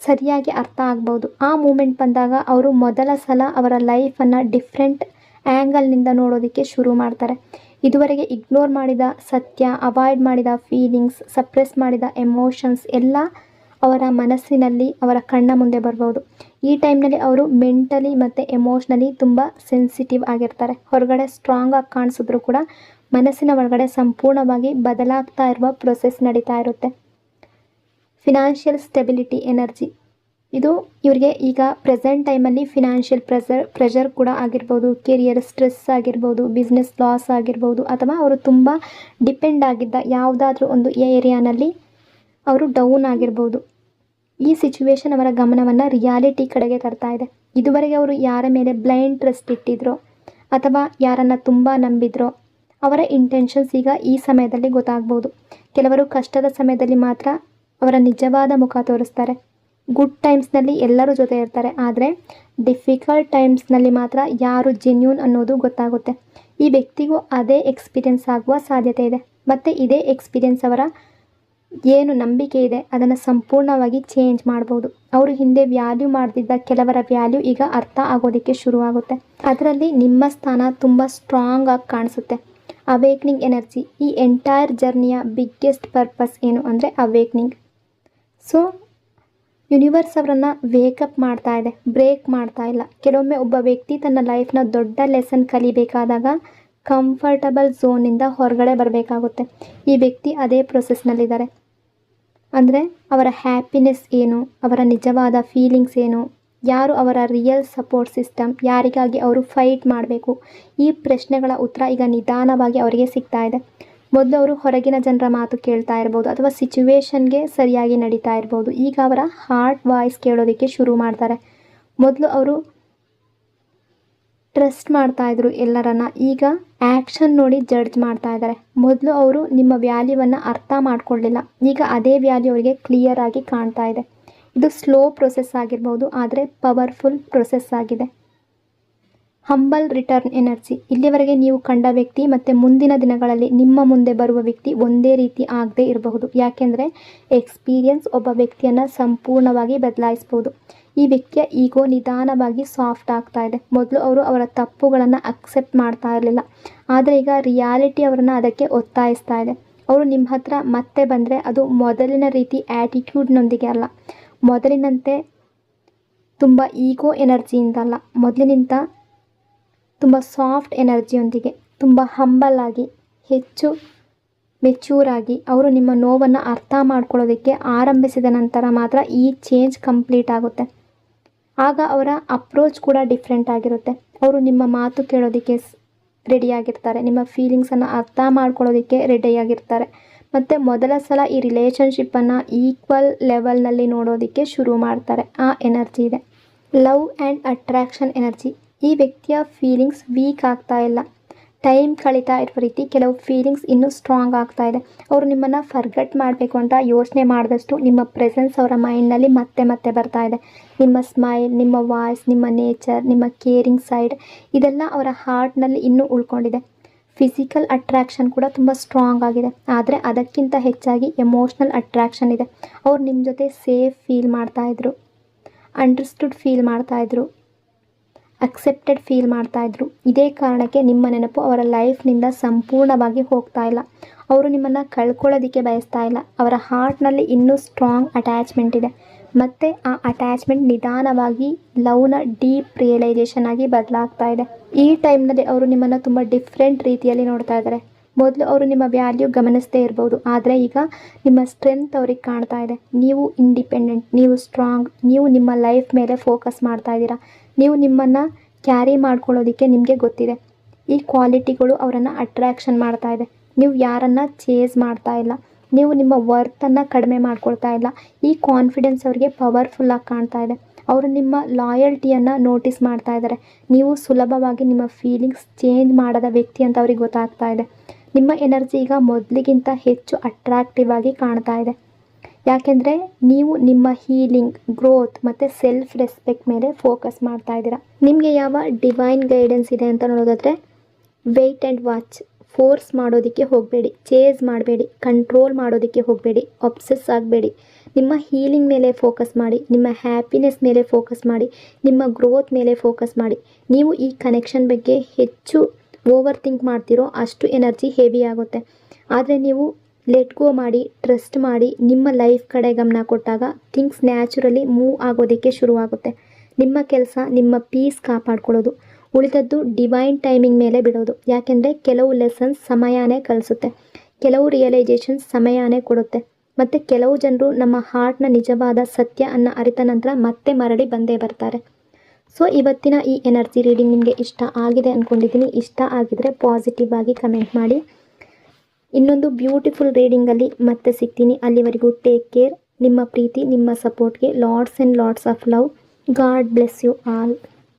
ಸರಿಯಾಗಿ ಅರ್ಥ ಆಗ್ಬೋದು. ಆ ಮೂಮೆಂಟ್ ಬಂದಾಗ ಅವರು ಮೊದಲ ಸಲ ಅವರ ಲೈಫನ್ನು ಡಿಫ್ರೆಂಟ್ ಆ್ಯಂಗಲ್ನಿಂದ ನೋಡೋದಕ್ಕೆ ಶುರು ಮಾಡ್ತಾರೆ. ಇದುವರೆಗೆ ಇಗ್ನೋರ್ ಮಾಡಿದ ಸತ್ಯ, ಅವಾಯ್ಡ್ ಮಾಡಿದ ಫೀಲಿಂಗ್ಸ್, ಸಪ್ರೆಸ್ ಮಾಡಿದ ಎಮೋಷನ್ಸ್ ಎಲ್ಲ ಅವರ ಮನಸ್ಸಿನಲ್ಲಿ, ಅವರ ಕಣ್ಣ ಮುಂದೆ ಬರ್ಬೋದು. ಈ ಟೈಮ್ನಲ್ಲಿ ಅವರು ಮೆಂಟಲಿ ಮತ್ತು ಎಮೋಷ್ನಲಿ ತುಂಬ ಸೆನ್ಸಿಟಿವ್ ಆಗಿರ್ತಾರೆ. ಹೊರಗಡೆ ಸ್ಟ್ರಾಂಗ್ ಆಗಿ ಕಾಣಿಸಿದ್ರು ಕೂಡ ಮನಸ್ಸಿನ ಒಳಗಡೆ ಸಂಪೂರ್ಣವಾಗಿ ಬದಲಾಗ್ತಾ ಇರುವ ಪ್ರೊಸೆಸ್ ನಡೀತಾ ಇರುತ್ತೆ. ಫಿನಾನ್ಷಿಯಲ್ ಸ್ಟೆಬಿಲಿಟಿ ಎನರ್ಜಿ ಇದು ಇವರಿಗೆ ಈಗ ಪ್ರೆಸೆಂಟ್ ಟೈಮಲ್ಲಿ ಫಿನಾನ್ಷಿಯಲ್ ಪ್ರೆಷರ್ ಕೂಡ ಆಗಿರ್ಬೋದು, ಕೆರಿಯರ್ ಸ್ಟ್ರೆಸ್ ಆಗಿರ್ಬೋದು, ಬಿಸ್ನೆಸ್ ಲಾಸ್ ಆಗಿರ್ಬೋದು, ಅಥವಾ ಅವರು ತುಂಬ ಡಿಪೆಂಡ್ ಆಗಿದ್ದ ಯಾವುದಾದ್ರೂ ಒಂದು ಏರಿಯಾನಲ್ಲಿ ಅವರು ಡೌನ್ ಆಗಿರ್ಬೋದು. ಈ ಸಿಚುವೇಶನ್ ಅವರ ಗಮನವನ್ನು ರಿಯಾಲಿಟಿ ಕಡೆಗೆ ತರ್ತಾ ಇದೆ. ಇದುವರೆಗೆ ಅವರು ಯಾರ ಮೇಲೆ ಬ್ಲೈಂಡ್ ಟ್ರಸ್ಟ್ ಇಟ್ಟಿದ್ರೋ ಅಥವಾ ಯಾರನ್ನು ತುಂಬ ನಂಬಿದ್ರೋ ಅವರ ಇಂಟೆನ್ಷನ್ಸ್ ಈಗ ಈ ಸಮಯದಲ್ಲಿ ಗೊತ್ತಾಗ್ಬೋದು. ಕೆಲವರು ಕಷ್ಟದ ಸಮಯದಲ್ಲಿ ಮಾತ್ರ ಅವರ ನಿಜವಾದ ಮುಖ ತೋರಿಸ್ತಾರೆ. ಗುಡ್ ಟೈಮ್ಸ್ನಲ್ಲಿ ಎಲ್ಲರೂ ಜೊತೆ ಇರ್ತಾರೆ, ಆದರೆ ಡಿಫಿಕಲ್ಟ್ ಟೈಮ್ಸ್ನಲ್ಲಿ ಮಾತ್ರ ಯಾರು ಜೆನ್ಯೂನ್ ಅನ್ನೋದು ಗೊತ್ತಾಗುತ್ತೆ. ಈ ವ್ಯಕ್ತಿಗೂ ಅದೇ ಎಕ್ಸ್ಪೀರಿಯೆನ್ಸ್ ಆಗುವ ಸಾಧ್ಯತೆ ಇದೆ. ಮತ್ತು ಇದೇ ಎಕ್ಸ್ಪೀರಿಯೆನ್ಸ್ ಅವರ ಏನು ನಂಬಿಕೆ ಇದೆ ಅದನ್ನು ಸಂಪೂರ್ಣವಾಗಿ ಚೇಂಜ್ ಮಾಡ್ಬೋದು. ಅವರು ಹಿಂದೆ ವ್ಯಾಲ್ಯೂ ಮಾಡ್ತಿದ್ದ ಕೆಲವರ ವ್ಯಾಲ್ಯೂ ಈಗ ಅರ್ಥ ಆಗೋದಕ್ಕೆ ಶುರುವಾಗುತ್ತೆ. ಅದರಲ್ಲಿ ನಿಮ್ಮ ಸ್ಥಾನ ತುಂಬ ಸ್ಟ್ರಾಂಗ್ ಆಗಿ ಕಾಣಿಸುತ್ತೆ. ಅವೇಕ್ನಿಂಗ್ ಎನರ್ಜಿ ಈ ಎಂಟೈರ್ ಜರ್ನಿಯ ಬಿಗ್ಗೆಸ್ಟ್ ಪರ್ಪಸ್ ಏನು ಅಂದರೆ ಅವೇಕ್ನಿಂಗ್. ಸೊ ಯೂನಿವರ್ಸ್ ಅವರನ್ನು ವೇಕಪ್ ಮಾಡ್ತಾ ಇದೆ, ಬ್ರೇಕ್ ಮಾಡ್ತಾ ಇಲ್ಲ. ಕೆಲವೊಮ್ಮೆ ಒಬ್ಬ ವ್ಯಕ್ತಿ ತನ್ನ ಲೈಫ್ನ ದೊಡ್ಡ ಲೆಸನ್ ಕಲಿಬೇಕಾದಾಗ ಕಂಫರ್ಟಬಲ್ ಝೋನಿಂದ ಹೊರಗಡೆ ಬರಬೇಕಾಗುತ್ತೆ. ಈ ವ್ಯಕ್ತಿ ಅದೇ ಪ್ರೊಸೆಸ್ನಲ್ಲಿದ್ದಾರೆ. ಅಂದರೆ ಅವರ ಹ್ಯಾಪಿನೆಸ್ ಏನು, ಅವರ ನಿಜವಾದ ಫೀಲಿಂಗ್ಸ್ ಏನು, ಯಾರು ಅವರ ರಿಯಲ್ ಸಪೋರ್ಟ್ ಸಿಸ್ಟಮ್, ಯಾರಿಗಾಗಿ ಅವರು ಫೈಟ್ ಮಾಡಬೇಕು, ಈ ಪ್ರಶ್ನೆಗಳ ಉತ್ತರ ಈಗ ನಿಧಾನವಾಗಿ ಅವರಿಗೆ ಸಿಗ್ತಾ ಇದೆ. ಮೊದಲು ಅವರು ಹೊರಗಿನ ಜನರ ಮಾತು ಕೇಳ್ತಾ ಇರ್ಬೋದು ಅಥವಾ ಸಿಚುವೇಶನ್ಗೆ ಸರಿಯಾಗಿ ನಡೀತಾ ಇರ್ಬೋದು. ಈಗ ಅವರ ಹಾರ್ಟ್ ವಾಯ್ಸ್ ಕೇಳೋದಕ್ಕೆ ಶುರು ಮಾಡ್ತಾರೆ. ಮೊದಲು ಅವರು ಟ್ರಸ್ಟ್ ಮಾಡ್ತಾಯಿದ್ರು ಎಲ್ಲರನ್ನ, ಈಗ ಆ್ಯಕ್ಷನ್ ನೋಡಿ ಜಡ್ಜ್ ಮಾಡ್ತಾ ಇದ್ದಾರೆ. ಮೊದಲು ಅವರು ನಿಮ್ಮ ವ್ಯಾಲ್ಯೂವನ್ನು ಅರ್ಥ ಮಾಡ್ಕೊಳ್ಳಿಲ್ಲ, ಈಗ ಅದೇ ವ್ಯಾಲ್ಯೂ ಅವರಿಗೆ ಕ್ಲಿಯರ್ ಆಗಿ ಕಾಣ್ತಾ ಇದೆ. ಇದು ಸ್ಲೋ ಪ್ರೊಸೆಸ್ ಆಗಿರ್ಬೋದು, ಆದರೆ ಪವರ್ಫುಲ್ ಪ್ರೊಸೆಸ್ ಆಗಿದೆ. ಹಂಬಲ್ ರಿಟರ್ನ್ ಎನರ್ಜಿ ಇಲ್ಲಿವರೆಗೆ ನೀವು ಕಂಡ ವ್ಯಕ್ತಿ ಮತ್ತು ಮುಂದಿನ ದಿನಗಳಲ್ಲಿ ನಿಮ್ಮ ಮುಂದೆ ಬರುವ ವ್ಯಕ್ತಿ ಒಂದೇ ರೀತಿ ಆಗದೇ ಇರಬಹುದು. ಯಾಕೆಂದರೆ ಎಕ್ಸ್ಪೀರಿಯನ್ಸ್ ಒಬ್ಬ ವ್ಯಕ್ತಿಯನ್ನು ಸಂಪೂರ್ಣವಾಗಿ ಬದಲಾಯಿಸ್ಬೋದು. ಈ ವ್ಯಕ್ತಿಯ ಈಗೋ ನಿಧಾನವಾಗಿ ಸಾಫ್ಟ್ ಆಗ್ತಾ ಇದೆ. ಮೊದಲು ಅವರು ಅವರ ತಪ್ಪುಗಳನ್ನು ಅಕ್ಸೆಪ್ಟ್ ಮಾಡ್ತಾ ಇರಲಿಲ್ಲ, ಆದರೆ ಈಗ ರಿಯಾಲಿಟಿ ಅವರನ್ನು ಅದಕ್ಕೆ ಒತ್ತಾಯಿಸ್ತಾ ಇದೆ. ಅವರು ನಿಮ್ಮ ಹತ್ರ ಮತ್ತೆ ಬಂದರೆ ಅದು ಮೊದಲಿನ ರೀತಿ ಆ್ಯಟಿಟ್ಯೂಡ್ನೊಂದಿಗೆ ಅಲ್ಲ, ಮೊದಲಿನಂತೆ ತುಂಬ ಈಗೋ ಎನರ್ಜಿಯಿಂದಲ್ಲ, ಮೊದಲಿನಿಂದ ತುಂಬ ಸಾಫ್ಟ್ ಎನರ್ಜಿಯೊಂದಿಗೆ, ತುಂಬ ಹಂಬಲ್ ಆಗಿ, ಹೆಚ್ಚು ಮೆಚ್ಯೂರ್ ಆಗಿ ಅವರು ನಿಮ್ಮ ನೋವನ್ನು ಅರ್ಥ ಮಾಡ್ಕೊಳ್ಳೋದಕ್ಕೆ ಆರಂಭಿಸಿದ ನಂತರ ಮಾತ್ರ ಈ ಚೇಂಜ್ ಕಂಪ್ಲೀಟ್ ಆಗುತ್ತೆ. ಆಗ ಅವರ ಅಪ್ರೋಚ್ ಕೂಡ ಡಿಫ್ರೆಂಟ್ ಆಗಿರುತ್ತೆ. ಅವರು ನಿಮ್ಮ ಮಾತು ಕೇಳೋದಕ್ಕೆ ರೆಡಿಯಾಗಿರ್ತಾರೆ, ನಿಮ್ಮ ಫೀಲಿಂಗ್ಸನ್ನು ಅರ್ಥ ಮಾಡ್ಕೊಳ್ಳೋದಕ್ಕೆ ರೆಡಿಯಾಗಿರ್ತಾರೆ. ಮತ್ತು ಮೊದಲ ಸಲ ಈ ರಿಲೇಷನ್ಶಿಪ್ಪನ್ನು ಈಕ್ವಲ್ ಲೆವೆಲ್ನಲ್ಲಿ ನೋಡೋದಕ್ಕೆ ಶುರು ಮಾಡ್ತಾರೆ. ಆ ಎನರ್ಜಿ ಇದೆ. ಲವ್ ಆ್ಯಂಡ್ ಅಟ್ರ್ಯಾಕ್ಷನ್ ಎನರ್ಜಿ ಈ ವ್ಯಕ್ತಿಯ ಫೀಲಿಂಗ್ಸ್ ವೀಕ್ ಆಗ್ತಾ ಇಲ್ಲ, ಟೈಮ್ ಕಳೀತಾ ಇರುವ ರೀತಿ ಕೆಲವು ಫೀಲಿಂಗ್ಸ್ ಇನ್ನೂ ಸ್ಟ್ರಾಂಗ್ ಆಗ್ತಾ ಇದೆ. ಅವರು ನಿಮ್ಮನ್ನು ಫರ್ಗೆಟ್ ಮಾಡಬೇಕು ಅಂತ ಯೋಚನೆ ಮಾಡಿದಷ್ಟು ನಿಮ್ಮ ಪ್ರೆಸೆನ್ಸ್ ಅವರ ಮೈಂಡ್ನಲ್ಲಿ ಮತ್ತೆ ಮತ್ತೆ ಬರ್ತಾ ಇದೆ. ನಿಮ್ಮ ಸ್ಮೈಲ್, ನಿಮ್ಮ ವಾಯ್ಸ್, ನಿಮ್ಮ ನೇಚರ್, ನಿಮ್ಮ ಕೇರಿಂಗ್ ಸೈಡ್ ಇದೆಲ್ಲ ಅವರ ಹಾರ್ಟ್ನಲ್ಲಿ ಇನ್ನೂ ಉಳ್ಕೊಂಡಿದೆ. ಫಿಸಿಕಲ್ ಅಟ್ರ್ಯಾಕ್ಷನ್ ಕೂಡ ತುಂಬ ಸ್ಟ್ರಾಂಗ್ ಆಗಿದೆ, ಆದರೆ ಅದಕ್ಕಿಂತ ಹೆಚ್ಚಾಗಿ ಎಮೋಷ್ನಲ್ ಅಟ್ರ್ಯಾಕ್ಷನ್ ಇದೆ. ಅವ್ರು ನಿಮ್ಮ ಜೊತೆ ಸೇಫ್ ಫೀಲ್ ಮಾಡ್ತಾಯಿದ್ರು, ಅಂಡರ್ಸ್ಟುಡ್ ಫೀಲ್ ಮಾಡ್ತಾಯಿದ್ರು, ಅಕ್ಸೆಪ್ಟೆಡ್ ಫೀಲ್ ಮಾಡ್ತಾಯಿದ್ರು. ಇದೇ ಕಾರಣಕ್ಕೆ ನಿಮ್ಮ ನೆನಪು ಅವರ ಲೈಫ್ನಿಂದ ಸಂಪೂರ್ಣವಾಗಿ ಹೋಗ್ತಾ ಇಲ್ಲ. ಅವರು ನಿಮ್ಮನ್ನು ಕಳ್ಕೊಳ್ಳೋದಕ್ಕೆ ಬಯಸ್ತಾ ಇಲ್ಲ. ಅವರ ಹಾರ್ಟ್ನಲ್ಲಿ ಇನ್ನೂ ಸ್ಟ್ರಾಂಗ್ ಅಟ್ಯಾಚ್ಮೆಂಟ್ ಇದೆ. ಮತ್ತು ಆ ಅಟ್ಯಾಚ್ಮೆಂಟ್ ನಿಧಾನವಾಗಿ ಲವ್ನ ಡೀಪ್ ರಿಯಲೈಸೇಷನ್ ಆಗಿ ಬದಲಾಗ್ತಾ ಇದೆ. ಈ ಟೈಮ್ನಲ್ಲಿ ಅವರು ನಿಮ್ಮನ್ನು ತುಂಬ ಡಿಫ್ರೆಂಟ್ ರೀತಿಯಲ್ಲಿ ನೋಡ್ತಾ ಇದ್ದಾರೆ. ಮೊದಲು ಅವರು ನಿಮ್ಮ ವ್ಯಾಲ್ಯೂ ಗಮನಿಸದೇ ಇರ್ಬೋದು, ಆದರೆ ಈಗ ನಿಮ್ಮ ಸ್ಟ್ರೆಂತ್ ಅವ್ರಿಗೆ ಕಾಣ್ತಾ ಇದೆ. ನೀವು ಇಂಡಿಪೆಂಡೆಂಟ್, ನೀವು ಸ್ಟ್ರಾಂಗ್, ನೀವು ನಿಮ್ಮ ಲೈಫ್ ಮೇಲೆ ಫೋಕಸ್ ಮಾಡ್ತಾ ಇದ್ದೀರಾ. ನೀವು ನಿಮ್ಮನ್ನು ಕ್ಯಾರಿ ಮಾಡ್ಕೊಳ್ಳೋದಕ್ಕೆ ನಿಮಗೆ ಗೊತ್ತಿದೆ. ಈ ಕ್ವಾಲಿಟಿಗಳು ಅವರನ್ನು ಅಟ್ರ್ಯಾಕ್ಷನ್ ಮಾಡ್ತಾ ಇದೆ. ನೀವು ಯಾರನ್ನು ಚೇಸ್ ಮಾಡ್ತಾ ಇಲ್ಲ, ನೀವು ನಿಮ್ಮ ವರ್ತನ್ನು ಕಡಿಮೆ ಮಾಡ್ಕೊಳ್ತಾ ಇಲ್ಲ. ಈ ಕಾನ್ಫಿಡೆನ್ಸ್ ಅವರಿಗೆ ಪವರ್ಫುಲ್ಲಾಗಿ ಕಾಣ್ತಾ ಇದೆ. ಅವರು ನಿಮ್ಮ ಲಾಯಲ್ಟಿಯನ್ನು ನೋಟಿಸ್ ಮಾಡ್ತಾ ಇದ್ದಾರೆ. ನೀವು ಸುಲಭವಾಗಿ ನಿಮ್ಮ ಫೀಲಿಂಗ್ಸ್ ಚೇಂಜ್ ಮಾಡದ ವ್ಯಕ್ತಿ ಅಂತ ಅವ್ರಿಗೆ ಗೊತ್ತಾಗ್ತಾ ಇದೆ. ನಿಮ್ಮ ಎನರ್ಜಿ ಈಗ ಮೊದಲಿಗಿಂತ ಹೆಚ್ಚು ಅಟ್ರಾಕ್ಟಿವ್ ಆಗಿ ಕಾಣ್ತಾ ಇದೆ. ಯಾಕೆಂದರೆ ನೀವು ನಿಮ್ಮ ಹೀಲಿಂಗ್, ಗ್ರೋತ್ ಮತ್ತು ಸೆಲ್ಫ್ ರೆಸ್ಪೆಕ್ಟ್ ಮೇಲೆ ಫೋಕಸ್ ಮಾಡ್ತಾ ಇದ್ದೀರಾ. ನಿಮಗೆ ಯಾವ ಡಿವೈನ್ ಗೈಡೆನ್ಸ್ ಇದೆ ಅಂತ ನೋಡೋದಾದರೆ, ವೆಯ್ಟ್ ಆ್ಯಂಡ್ ವಾಚ್. ಫೋರ್ಸ್ ಮಾಡೋದಕ್ಕೆ ಹೋಗಬೇಡಿ, ಚೇಸ್ ಮಾಡಬೇಡಿ, ಕಂಟ್ರೋಲ್ ಮಾಡೋದಕ್ಕೆ ಹೋಗಬೇಡಿ, ಅಬ್ಸೆಸ್ ಆಗಬೇಡಿ. ನಿಮ್ಮ ಹೀಲಿಂಗ್ ಮೇಲೆ ಫೋಕಸ್ ಮಾಡಿ, ನಿಮ್ಮ ಹ್ಯಾಪಿನೆಸ್ ಮೇಲೆ ಫೋಕಸ್ ಮಾಡಿ, ನಿಮ್ಮ ಗ್ರೋತ್ ಮೇಲೆ ಫೋಕಸ್ ಮಾಡಿ. ನೀವು ಈ ಕನೆಕ್ಷನ್ ಬಗ್ಗೆ ಹೆಚ್ಚು ಓವರ್ ಥಿಂಕ್ ಮಾಡ್ತಿರೋ ಅಷ್ಟು ಎನರ್ಜಿ ಹೆವಿ ಆಗುತ್ತೆ. ಆದರೆ ನೀವು ಲೆಟ್ ಗೋ ಮಾಡಿ, ಟ್ರಸ್ಟ್ ಮಾಡಿ, ನಿಮ್ಮ ಲೈಫ್ ಕಡೆ ಗಮನ ಕೊಟ್ಟಾಗ ಥಿಂಗ್ಸ್ ನ್ಯಾಚುರಲಿ ಮೂವ್ ಆಗೋದಕ್ಕೆ ಶುರುವಾಗುತ್ತೆ. ನಿಮ್ಮ ಕೆಲಸ ನಿಮ್ಮ ಪೀಸ್ ಕಾಪಾಡ್ಕೊಳ್ಳೋದು, ಉಳಿದದ್ದು ಡಿವೈನ್ ಟೈಮಿಂಗ್ ಮೇಲೆ ಬಿಡೋದು. ಯಾಕೆಂದರೆ ಕೆಲವು ಲೆಸನ್ಸ್ ಸಮಯನೇ ಕಲಿಸುತ್ತೆ, ಕೆಲವು ರಿಯಲೈಸೇಷನ್ಸ್ ಸಮಯನೇ ಕೊಡುತ್ತೆ, ಮತ್ತು ಕೆಲವು ಜನರು ನಮ್ಮ ಹಾರ್ಟ್ನ ನಿಜವಾದ ಸತ್ಯ ಅನ್ನು ಅರಿತ ನಂತರ ಮತ್ತೆ ಮರಳಿ ಬಂದೇ ಬರ್ತಾರೆ. ಸೊ ಇವತ್ತಿನ ಈ ಎನರ್ಜಿ ರೀಡಿಂಗ್ ನಿಮಗೆ ಇಷ್ಟ ಆಗಿದೆ ಅಂದ್ಕೊಂಡಿದ್ದೀನಿ. ಇಷ್ಟ ಆಗಿದರೆ ಪಾಸಿಟಿವ್ ಆಗಿ ಕಮೆಂಟ್ ಮಾಡಿ. ಇನ್ನೊಂದು ಬ್ಯೂಟಿಫುಲ್ ರೀಡಿಂಗಲ್ಲಿ ಮತ್ತೆ ಸಿಗ್ತೀನಿ. ಅಲ್ಲಿವರೆಗೂ ಟೇಕ್ ಕೇರ್. ನಿಮ್ಮ ಪ್ರೀತಿ, ನಿಮ್ಮ ಸಪೋರ್ಟ್ಗೆ lots and lots of love. God bless you all.